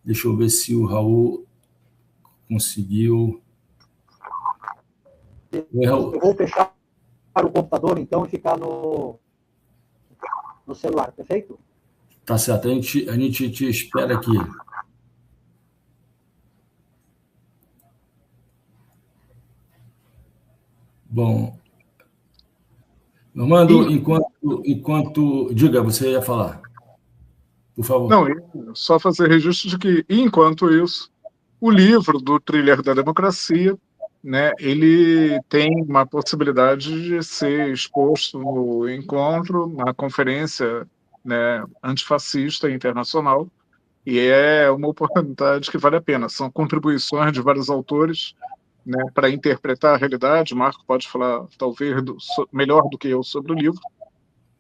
Deixa eu ver se o Raul conseguiu. Eu vou fechar o computador, então, e ficar no celular, perfeito? Tá certo, a gente te espera aqui. Bom, Normando, enquanto... Diga, você ia falar. Por favor. Não, só fazer registro de que, enquanto isso, o livro do Thriller da Democracia, né, ele tem uma possibilidade de ser exposto no encontro, na conferência, né, antifascista internacional, e é uma oportunidade que vale a pena. São contribuições de vários autores, né, para interpretar a realidade. O Marco pode falar, talvez, melhor do que eu sobre o livro,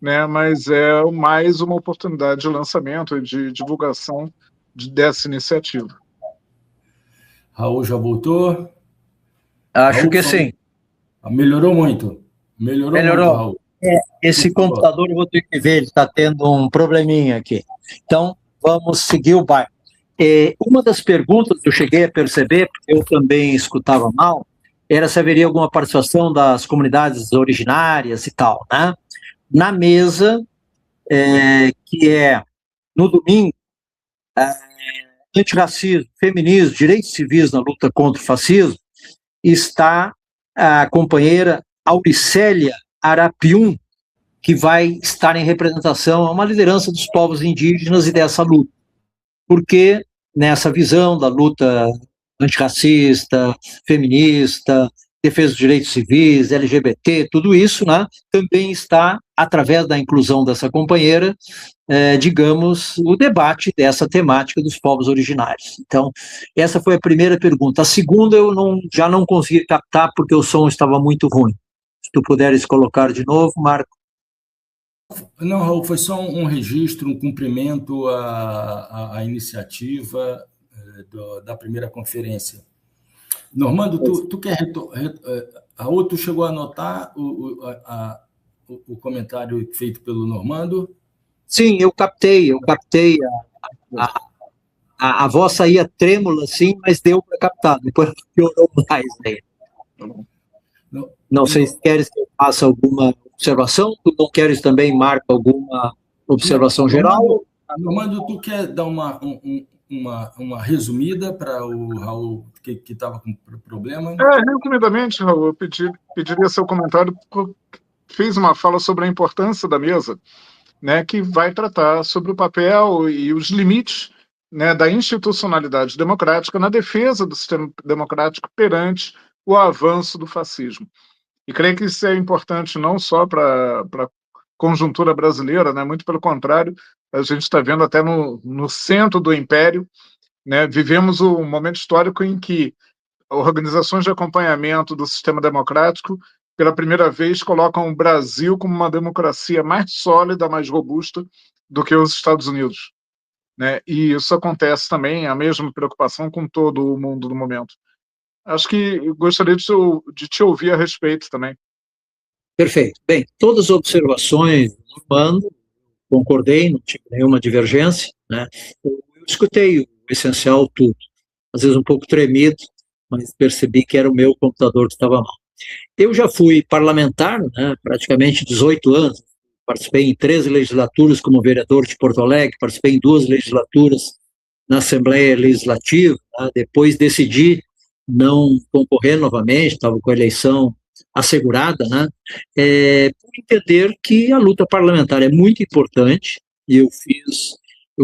né, mas é mais uma oportunidade de lançamento e de divulgação dessa iniciativa. Raul já voltou? Acho Raul, que sim. Melhorou muito. Melhorou muito, Raul. Esse computador eu vou ter que ver, ele está tendo um probleminha aqui. Então, vamos seguir o bairro. Uma das perguntas que eu cheguei a perceber, porque eu também escutava mal, era se haveria alguma participação das comunidades originárias e tal, né? Na mesa, que é no domingo, antirracismo, feminismo, direitos civis na luta contra o fascismo, está a companheira Auricélia Arapium, que vai estar em representação a uma liderança dos povos indígenas e dessa luta. Porque nessa visão da luta antirracista, feminista, defesa dos direitos civis, LGBT, tudo isso, né, também está, através da inclusão dessa companheira, digamos, o debate dessa temática dos povos originários. Então, essa foi a primeira pergunta. A segunda eu já não consegui captar porque o som estava muito ruim. Se tu puderes colocar de novo, Marco. Não, Raul, foi só um registro, um cumprimento à iniciativa da primeira conferência. Normando, tu quer... Raul, tu chegou a anotar o comentário feito pelo Normando? Sim, eu captei a voz saía trêmula, assim, mas deu para captar, depois piorou mais aí. Não sei se queres que eu faça alguma observação, tu não queres também, Marco, alguma observação geral? Normando, tu quer dar uma resumida para o Raul que estava com problema? Resumidamente, Raul, eu pediria seu comentário, porque fez uma fala sobre a importância da mesa, né, que vai tratar sobre o papel e os limites, né, da institucionalidade democrática na defesa do sistema democrático perante o avanço do fascismo. E creio que isso é importante não só para a conjuntura brasileira, né, muito pelo contrário, a gente está vendo até no centro do império, né, vivemos um momento histórico em que organizações de acompanhamento do sistema democrático, pela primeira vez, colocam o Brasil como uma democracia mais sólida, mais robusta do que os Estados Unidos. né? E isso acontece também, a mesma preocupação com todo o mundo no momento. Acho que eu gostaria de te ouvir a respeito também. Perfeito. Bem, todas as observações do Mando, concordei, não tive nenhuma divergência, né? Eu escutei o essencial tudo, às vezes um pouco tremido, mas percebi que era o meu computador que estava mal. Eu já fui parlamentar, né, praticamente 18 anos, participei em 13 legislaturas como vereador de Porto Alegre, participei em 2 legislaturas na Assembleia Legislativa, tá? Depois decidi não concorrer novamente, estava com a eleição assegurada, né, por entender que a luta parlamentar é muito importante, e eu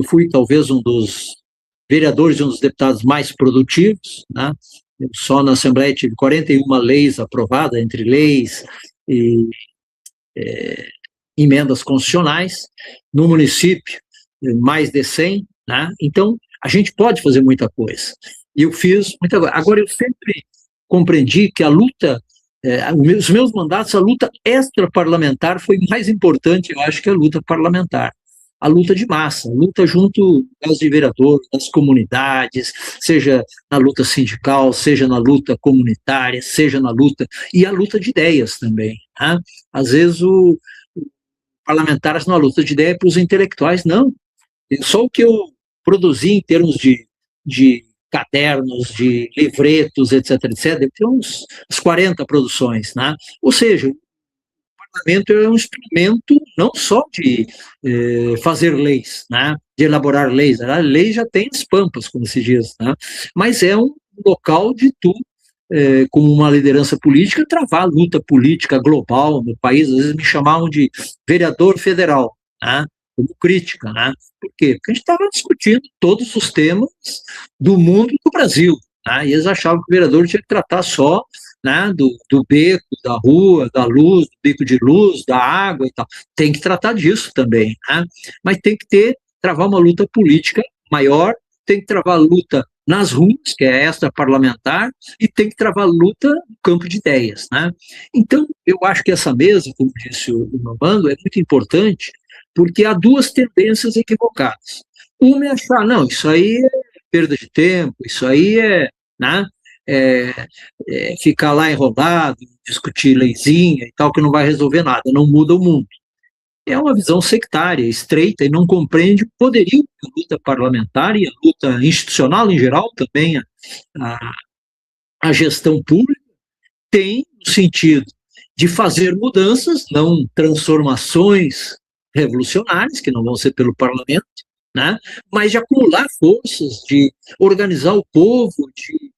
fui talvez um dos vereadores e um dos deputados mais produtivos, né, eu só na Assembleia tive 41 leis aprovadas, entre leis e emendas constitucionais, no município mais de 100, né? Então a gente pode fazer muita coisa, e eu fiz muita coisa. Agora, eu sempre compreendi que a luta, os meus mandatos, a luta extra-parlamentar foi mais importante, eu acho, que a luta parlamentar. A luta de massa, a luta junto aos vereadores, das comunidades, seja na luta sindical, seja na luta comunitária, seja na luta, e a luta de ideias também, né? Às vezes parlamentares na luta de ideias para os intelectuais, não. Só o que eu produzi em termos de cadernos, de livretos, etc., deve ter uns 40 produções, né? Ou seja, o parlamento é um instrumento não só de fazer leis, né? De elaborar leis. A lei já tem as pampas, como se diz, né? Mas é um local de tu, como uma liderança política, travar a luta política global no país. Às vezes me chamavam de vereador federal, né? Como crítica, né? Por quê? Porque a gente estava discutindo todos os temas do mundo e do Brasil, né? E eles achavam que o vereador tinha que tratar só, né, do beco, da rua, da luz, do bico de luz, da água e tal. Tem que tratar disso também, né? Mas tem que travar uma luta política maior, tem que travar a luta nas ruas, que é extra parlamentar, e tem que travar luta no campo de ideias, né? Então, eu acho que essa mesa, como disse o Normando, é muito importante, porque há duas tendências equivocadas. Uma é achar, não, isso aí é perda de tempo, isso aí né, ficar lá enrolado, discutir leizinha e tal, que não vai resolver nada, não muda o mundo. É uma visão sectária, estreita, e não compreende o poderio da luta parlamentar e a luta institucional em geral, também a gestão pública, tem no sentido de fazer mudanças, não transformações revolucionárias, que não vão ser pelo parlamento, né? Mas de acumular forças, de organizar o povo, de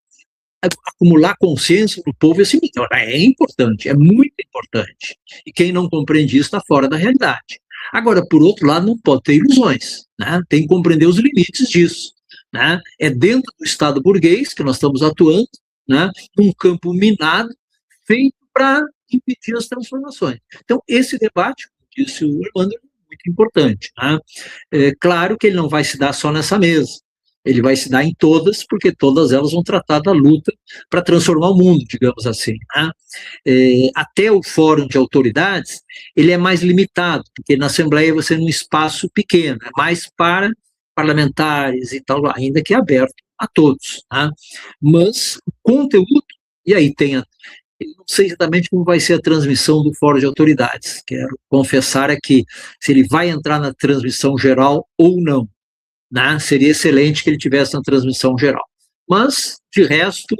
acumular consciência no povo. Assim, é importante, é muito importante. E quem não compreende isso está fora da realidade. Agora, por outro lado, não pode ter ilusões, né? Tem que compreender os limites disso, né? É dentro do Estado burguês que nós estamos atuando, né? Num campo minado, feito para impedir as transformações. Então, esse debate, como disse o Armando, é muito importante, né? Claro que ele não vai se dar só nessa mesa, ele vai se dar em todas, porque todas elas vão tratar da luta para transformar o mundo, digamos assim, né? Até o fórum de autoridades, ele é mais limitado, porque na Assembleia você é num espaço pequeno, é mais para parlamentares e tal, ainda que é aberto a todos, né? Mas o conteúdo, e aí tem eu não sei exatamente como vai ser a transmissão do Fórum de Autoridades. Quero confessar aqui se ele vai entrar na transmissão geral ou não, né? Seria excelente que ele tivesse na transmissão geral. Mas, de resto,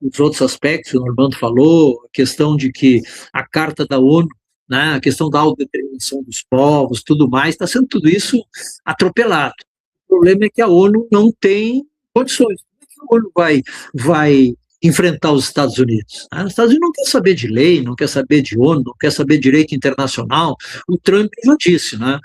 os outros aspectos, o Normando falou, a questão de que a Carta da ONU, né, a questão da autodeterminação dos povos, tudo mais, está sendo tudo isso atropelado. O problema é que a ONU não tem condições. Como é que a ONU vai enfrentar os Estados Unidos? Os Estados Unidos não quer saber de lei, não quer saber de ONU, não quer saber de direito internacional. O Trump já disse, né?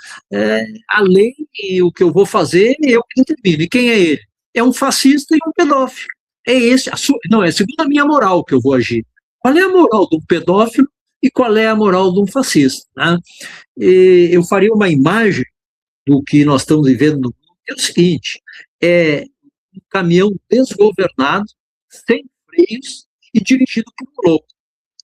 A lei e o que eu vou fazer, eu que determino. E quem é ele? É um fascista e um pedófilo. É esse, segundo a minha moral que eu vou agir. Qual é a moral de um pedófilo e qual é a moral de um fascista, né? Eu faria uma imagem do que nós estamos vivendo no mundo, que é o seguinte: é um caminhão desgovernado, sem freios e dirigido por um louco.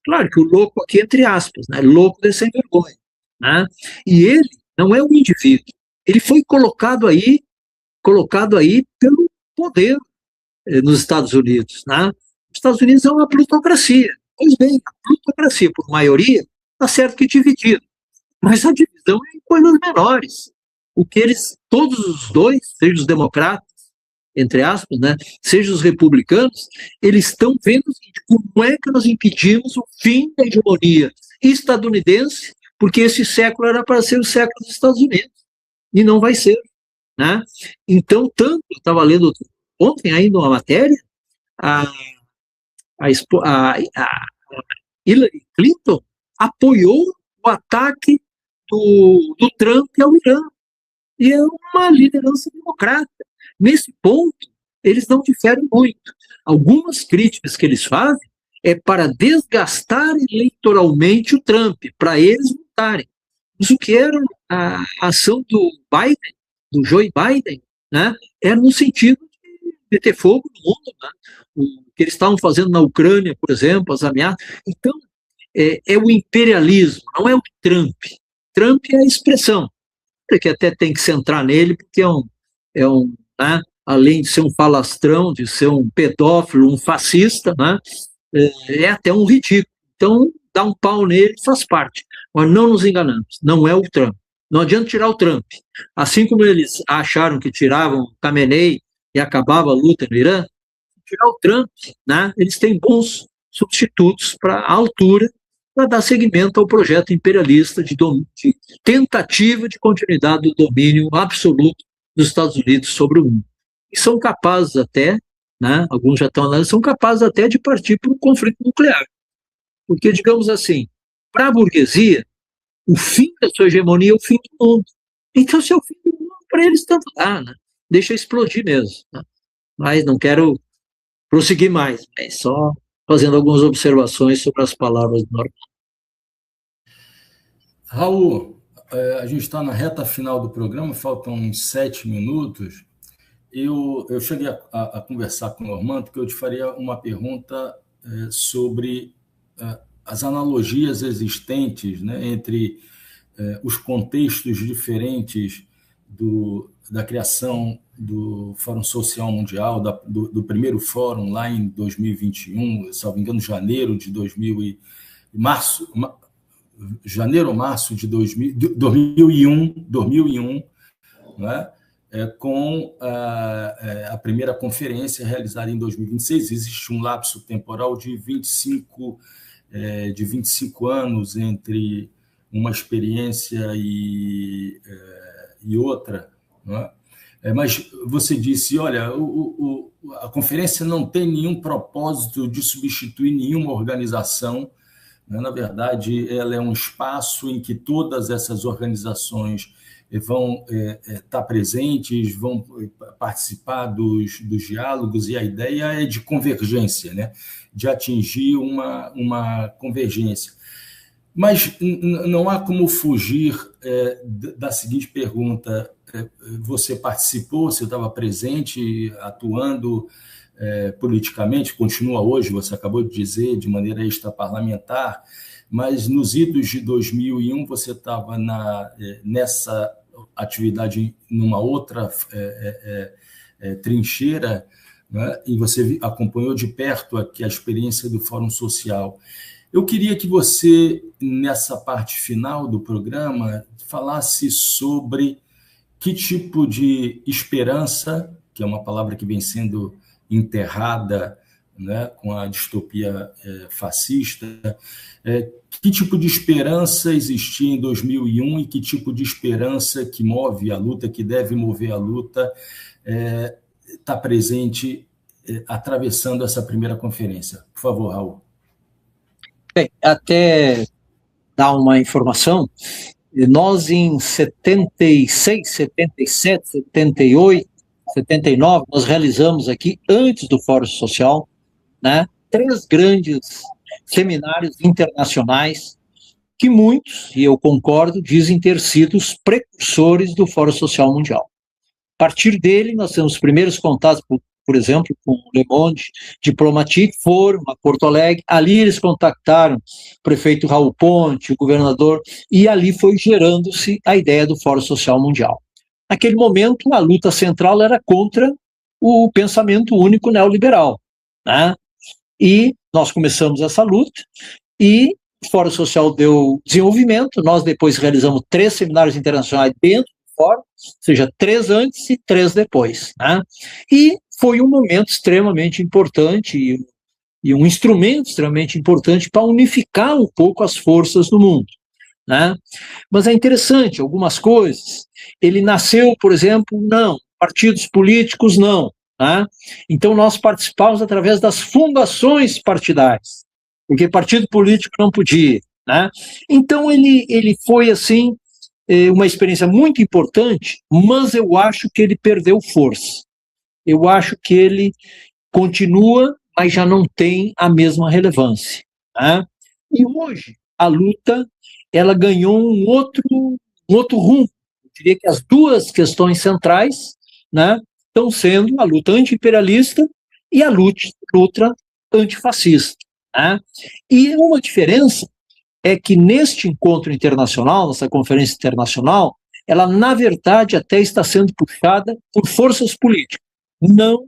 Claro que o louco aqui, entre aspas, né? Louco de sem vergonha, né? E ele não é um indivíduo, ele foi colocado aí colocado aí pelo poder nos Estados Unidos, né? Os Estados Unidos é uma plutocracia. Pois bem, a plutocracia, por maioria, está certo que dividida, mas a divisão é em coisas menores. O que eles, todos os dois, seja os democratas, entre aspas, né, seja os republicanos, eles estão vendo o seguinte: como é que nós impedimos o fim da hegemonia estadunidense, porque esse século era para ser o século dos Estados Unidos, e não vai ser, né? Então, tanto, eu estava lendo ontem ainda uma matéria, a Hillary Clinton apoiou o ataque do Trump ao Irã, e é uma liderança democrata. Nesse ponto, eles não diferem muito. Algumas críticas que eles fazem é para desgastar eleitoralmente o Trump, para eles votarem. Mas o que era a ação do Biden, do Joe Biden, né, era no sentido de ter fogo no mundo, né? O que eles estavam fazendo na Ucrânia, por exemplo, as ameaças. Então, é o imperialismo, não é o Trump. Trump é a expressão, que até tem que centrar nele, porque né, além de ser um falastrão, de ser um pedófilo, um fascista, né, é até um ridículo. Então, dar um pau nele faz parte. Mas não nos enganamos, não é o Trump. Não adianta tirar o Trump. Assim como eles acharam que tiravam Khamenei e acabava a luta no Irã, tirar o Trump, né, eles têm bons substitutos para a altura, para dar seguimento ao projeto imperialista de tentativa de continuidade do domínio absoluto dos Estados Unidos sobre o mundo. E são capazes até, né, alguns já estão analisando, são capazes até de partir para um conflito nuclear. Porque, digamos assim, para a burguesia, o fim da sua hegemonia é o fim do mundo. Então, se é o fim do mundo, para eles tanto dá, né? Deixa explodir mesmo. Né? Mas não quero prosseguir mais, só fazendo algumas observações sobre as palavras do Norman. Raul, a gente está na reta final do programa, faltam uns 7 minutos. Eu cheguei a conversar com o Norman, porque eu te faria uma pergunta sobre as analogias existentes, né, entre os contextos diferentes da criação do Fórum Social Mundial, do primeiro fórum lá em 2021, salvo engano, janeiro ou março de 2001, né? Com a primeira conferência realizada em 2026. Existe um lapso temporal de 25 anos entre uma experiência e outra, né? Mas você disse, olha, a conferência não tem nenhum propósito de substituir nenhuma organização, né? Na verdade, ela é um espaço em que todas essas organizações vão estar presentes, vão participar dos diálogos, e a ideia é de convergência, né? De atingir uma convergência. Mas não há como fugir da seguinte pergunta: você participou, você estava presente, atuando politicamente, continua hoje, você acabou de dizer, de maneira extraparlamentar, mas nos idos de 2001 você estava nessa atividade numa outra trincheira, né? E você acompanhou de perto aqui a experiência do Fórum Social. Eu queria que você, nessa parte final do programa, falasse sobre que tipo de esperança, que é uma palavra que vem sendo enterrada, né, com a distopia fascista, que tipo de esperança existia em 2001 e que tipo de esperança que move a luta, que deve mover a luta, está presente atravessando essa primeira conferência. Por favor, Raul. Bem, até dar uma informação, nós em 76, 77, 78, 79, nós realizamos aqui, antes do Fórum Social, né, 3 grandes seminários internacionais, que muitos, e eu concordo, dizem ter sido os precursores do Fórum Social Mundial. A partir dele, nós temos os primeiros contatos, por exemplo, com o Le Monde Diplomatique, foram a Porto Alegre, ali eles contactaram o prefeito Raul Ponte, o governador, e ali foi gerando-se a ideia do Fórum Social Mundial. naquele momento, a luta central era contra o pensamento único neoliberal, né? E nós começamos essa luta, e o Fórum Social deu desenvolvimento. Nós depois realizamos 3 seminários internacionais dentro do Fórum, ou seja, 3 antes e 3 depois, né? E foi um momento extremamente importante e um instrumento extremamente importante para unificar um pouco as forças do mundo, né? Mas é interessante, algumas coisas. Ele nasceu, por exemplo, não, partidos políticos não, né? Então nós participamos através das fundações partidárias, porque partido político não podia, né? Então ele foi, assim, uma experiência muito importante, mas eu acho que ele perdeu força. Eu acho que ele continua, mas já não tem a mesma relevância, né? E hoje a luta, ela ganhou um outro rumo. Eu diria que as 2 questões centrais, né, estão sendo a luta anti-imperialista e a luta antifascista, né? E uma diferença é que neste encontro internacional, nessa conferência internacional, ela, na verdade, até está sendo puxada por forças políticas, não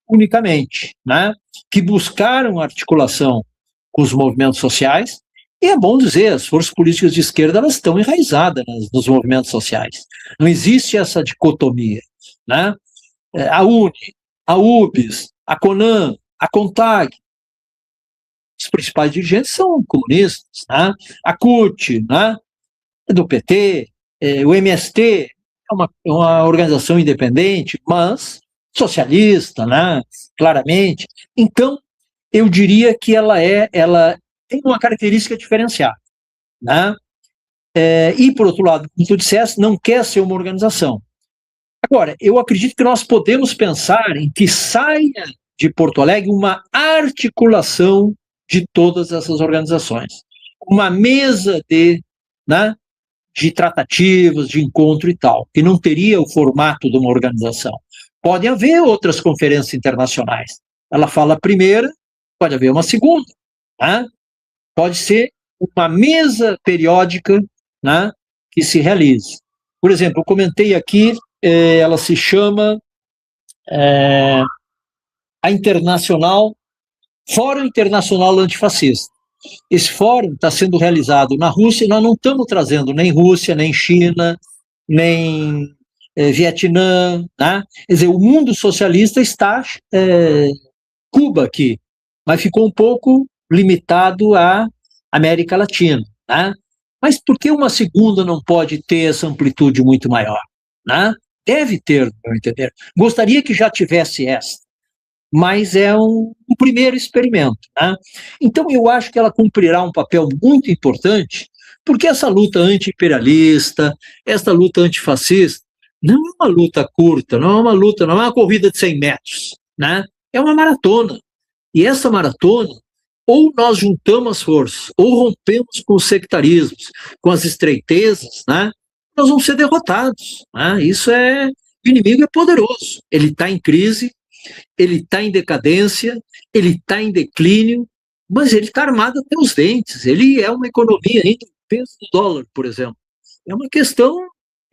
unicamente, né, que buscaram articulação com os movimentos sociais. E é bom dizer, as forças políticas de esquerda, elas estão enraizadas nos movimentos sociais. Não existe essa dicotomia, né? A UNE, a UBS, a CONAN, a CONTAG, os principais dirigentes são comunistas, né? A CUT, né, é do PT, o MST é uma organização independente, mas socialista, né, claramente. Então, eu diria que ela tem uma característica diferenciada, né? E, por outro lado, como tu disseste, não quer ser uma organização. Agora, eu acredito que nós podemos pensar em que saia de Porto Alegre uma articulação de todas essas organizações. Uma mesa né, de tratativas, de encontro e tal, que não teria o formato de uma organização. Pode haver outras conferências internacionais. Ela fala a primeira, pode haver uma segunda, né? Pode ser uma mesa periódica, né, que se realize. Por exemplo, eu comentei aqui, ela se chama a Internacional, Fórum Internacional Antifascista. Esse fórum está sendo realizado na Rússia, e nós não estamos trazendo nem Rússia, nem China, nem Vietnã, né? Quer dizer, o mundo socialista está Cuba aqui, mas ficou um pouco limitado à América Latina, né? Mas por que uma segunda não pode ter essa amplitude muito maior, né? Deve ter, no meu entender. Gostaria que já tivesse essa, mas é um primeiro experimento, né? Então eu acho que ela cumprirá um papel muito importante, porque essa luta anti-imperialista, essa luta antifascista, não é uma luta curta, não é uma luta, não é uma corrida de 100 metros, né? É uma maratona. E essa maratona, ou nós juntamos as forças, ou rompemos com os sectarismos, com as estreitezas, né? Nós vamos ser derrotados, né? O inimigo é poderoso, ele está em crise, ele está em decadência, ele está em declínio, mas ele está armado até os dentes, ele é uma economia ainda, o peso do dólar, por exemplo. É uma questão,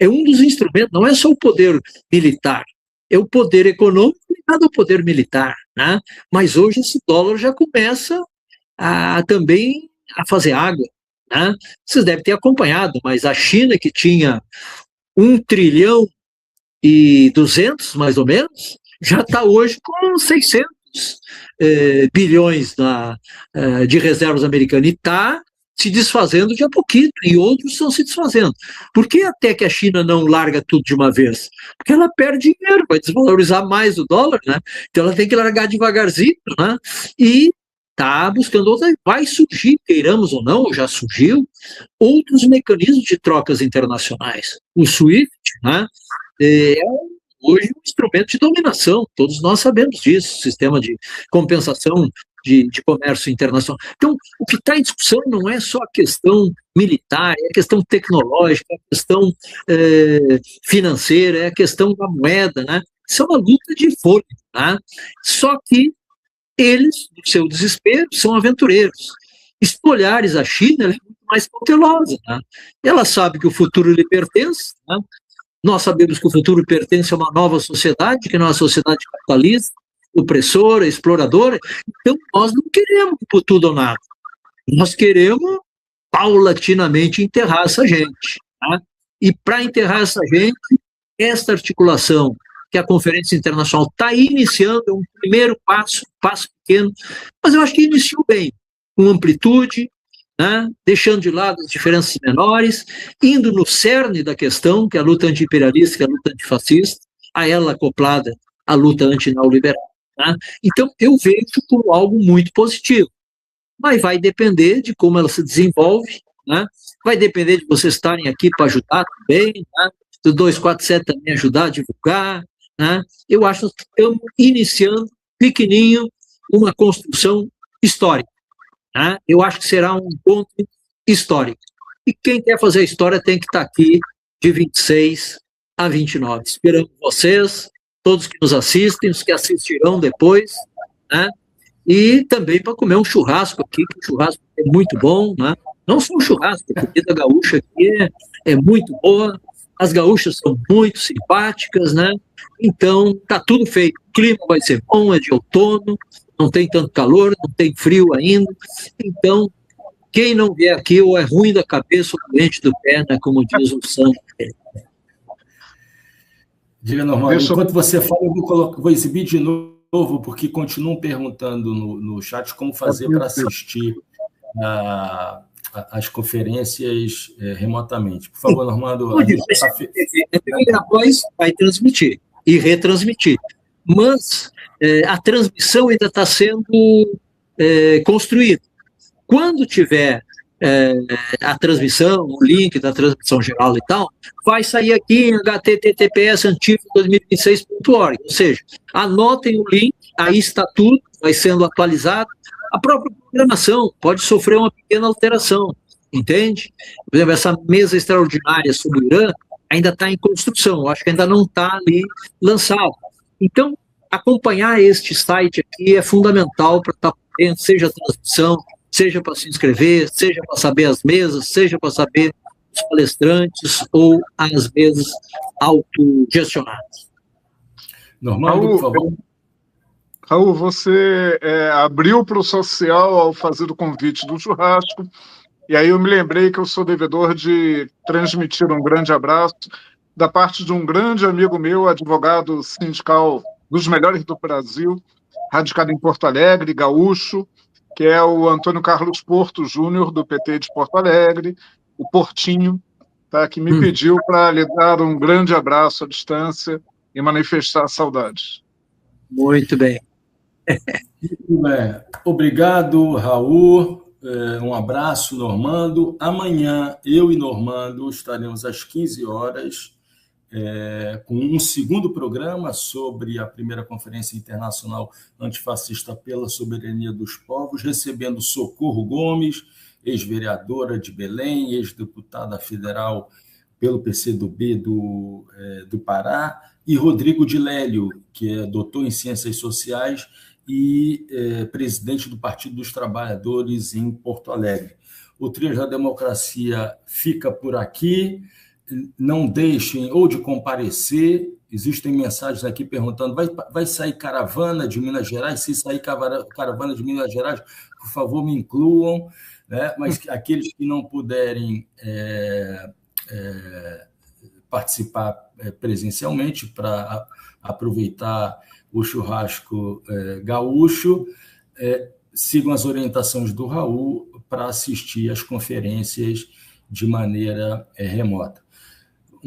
é um dos instrumentos, não é só o poder militar, é o poder econômico ligado ao poder militar, né? Mas hoje esse dólar já começa também a fazer água, né? Vocês devem ter acompanhado, mas a China, que tinha 1,2 trilhão, mais ou menos, já está hoje com 600 bilhões de reservas americanas, e está se desfazendo de a pouquinho, e outros estão se desfazendo. Por que até que a China não larga tudo de uma vez? Porque ela perde dinheiro, vai desvalorizar mais o dólar, né? Então ela tem que largar devagarzinho, né? E está buscando outra, vai surgir, queiramos ou não, já surgiu, outros mecanismos de trocas internacionais. O SWIFT, né, hoje um instrumento de dominação, todos nós sabemos disso, sistema de compensação de comércio internacional. Então, o que está em discussão não é só a questão militar, é a questão tecnológica, é a questão financeira, é a questão da moeda, né? Isso é uma luta de fôlego, né? Só que eles, no seu desespero, são aventureiros. E se tu olhares a China, ela é muito mais cautelosa, né? Ela sabe que o futuro lhe pertence, né? Nós sabemos que o futuro pertence a uma nova sociedade, que não é uma sociedade capitalista, opressora, exploradora. Então, nós não queremos por tudo ou nada. Nós queremos, paulatinamente, enterrar essa gente. Tá? E para enterrar essa gente, esta articulação que a Conferência Internacional está iniciando é um primeiro passo pequeno, mas eu acho que iniciou bem, com amplitude, né, deixando de lado as diferenças menores, indo no cerne da questão, que é a luta anti-imperialista, que é a luta antifascista, a ela acoplada à luta anti-neoliberal. Né? Então, eu vejo como algo muito positivo, mas vai depender de como ela se desenvolve, né? Vai depender de vocês estarem aqui para ajudar também, né? Do 247 também ajudar a divulgar, né? Eu acho que estamos iniciando, pequenininho, uma construção histórica. Né? Eu acho que será um encontro histórico. E quem quer fazer a história tem que estar aqui de 26 a 29. Esperamos vocês, todos que nos assistem, os que assistirão depois, né? E também para comer um churrasco aqui, que o churrasco é muito bom, né? Não só um churrasco, a comida gaúcha aqui é muito boa, as gaúchas são muito simpáticas, né? Então, tá tudo feito. O clima vai ser bom, é de outono, não tem tanto calor, não tem frio ainda. Então, quem não vier aqui ou é ruim da cabeça ou doente do pé, né? Como diz o Sandro. Diga, Normando, enquanto você fala, eu vou exibir de novo, porque continuam perguntando no chat como fazer para assistir as conferências remotamente. Por favor, Normando. Depois vai transmitir e retransmitir. Mas a transmissão ainda está sendo construída. Quando tiver a transmissão, o link da transmissão geral e tal, vai sair aqui em https://antifa2026.org, ou seja, anotem o link, aí está tudo, vai sendo atualizado. A própria programação pode sofrer uma pequena alteração, entende? Por exemplo, essa mesa extraordinária sobre o Irã ainda está em construção, acho que ainda não está ali lançado. Então, acompanhar este site aqui é fundamental para estar dentro, seja a transmissão, seja para se inscrever, seja para saber as mesas, seja para saber os palestrantes ou as mesas autogestionadas. Normal, por favor. Raul, você abriu para o social ao fazer o convite do churrasco, e aí eu me lembrei que eu sou devedor de transmitir um grande abraço da parte de um grande amigo meu, advogado sindical dos melhores do Brasil, radicado em Porto Alegre, gaúcho, que é o Antônio Carlos Porto Júnior, do PT de Porto Alegre, o Portinho, tá, que me pediu para lhe dar um grande abraço à distância e manifestar saudades. Muito bem. Obrigado, Raul. Um abraço, Normando. Amanhã, eu e Normando estaremos às 15 horas com um segundo programa sobre a primeira Conferência Internacional Antifascista pela Soberania dos Povos, recebendo Socorro Gomes, ex-vereadora de Belém, ex-deputada federal pelo PCdoB do Pará, e Rodrigo de Lélio, que é doutor em Ciências Sociais e presidente do Partido dos Trabalhadores em Porto Alegre. O Trilhas da Democracia fica por aqui. Não deixem ou de comparecer, existem mensagens aqui perguntando, vai sair caravana de Minas Gerais? Se sair caravana de Minas Gerais, por favor, me incluam, né? Mas aqueles que não puderem participar presencialmente para aproveitar o churrasco gaúcho, sigam as orientações do Raul para assistir às conferências de maneira remota.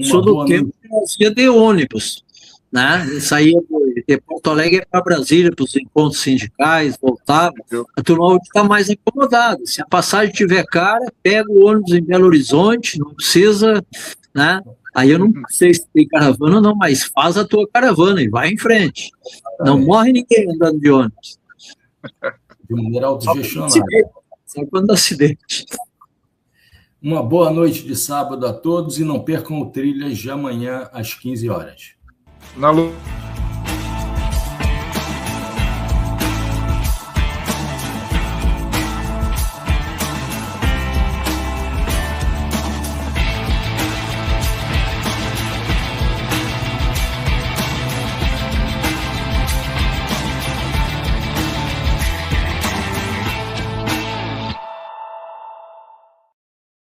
Sou do tempo que nós ia de ônibus, né? Saía de Porto Alegre para Brasília, para os encontros sindicais, voltava. A turma hoje está mais acomodada. Se a passagem tiver cara, pega o ônibus em Belo Horizonte, não precisa, né? Aí eu não sei se tem caravana ou não, mas faz a tua caravana e vai em frente. Não morre ninguém andando de ônibus. De maneira autogestionada. Só quando dá acidente. Uma boa noite de sábado a todos e não percam o Trilhas de amanhã às 15 horas. Na luta.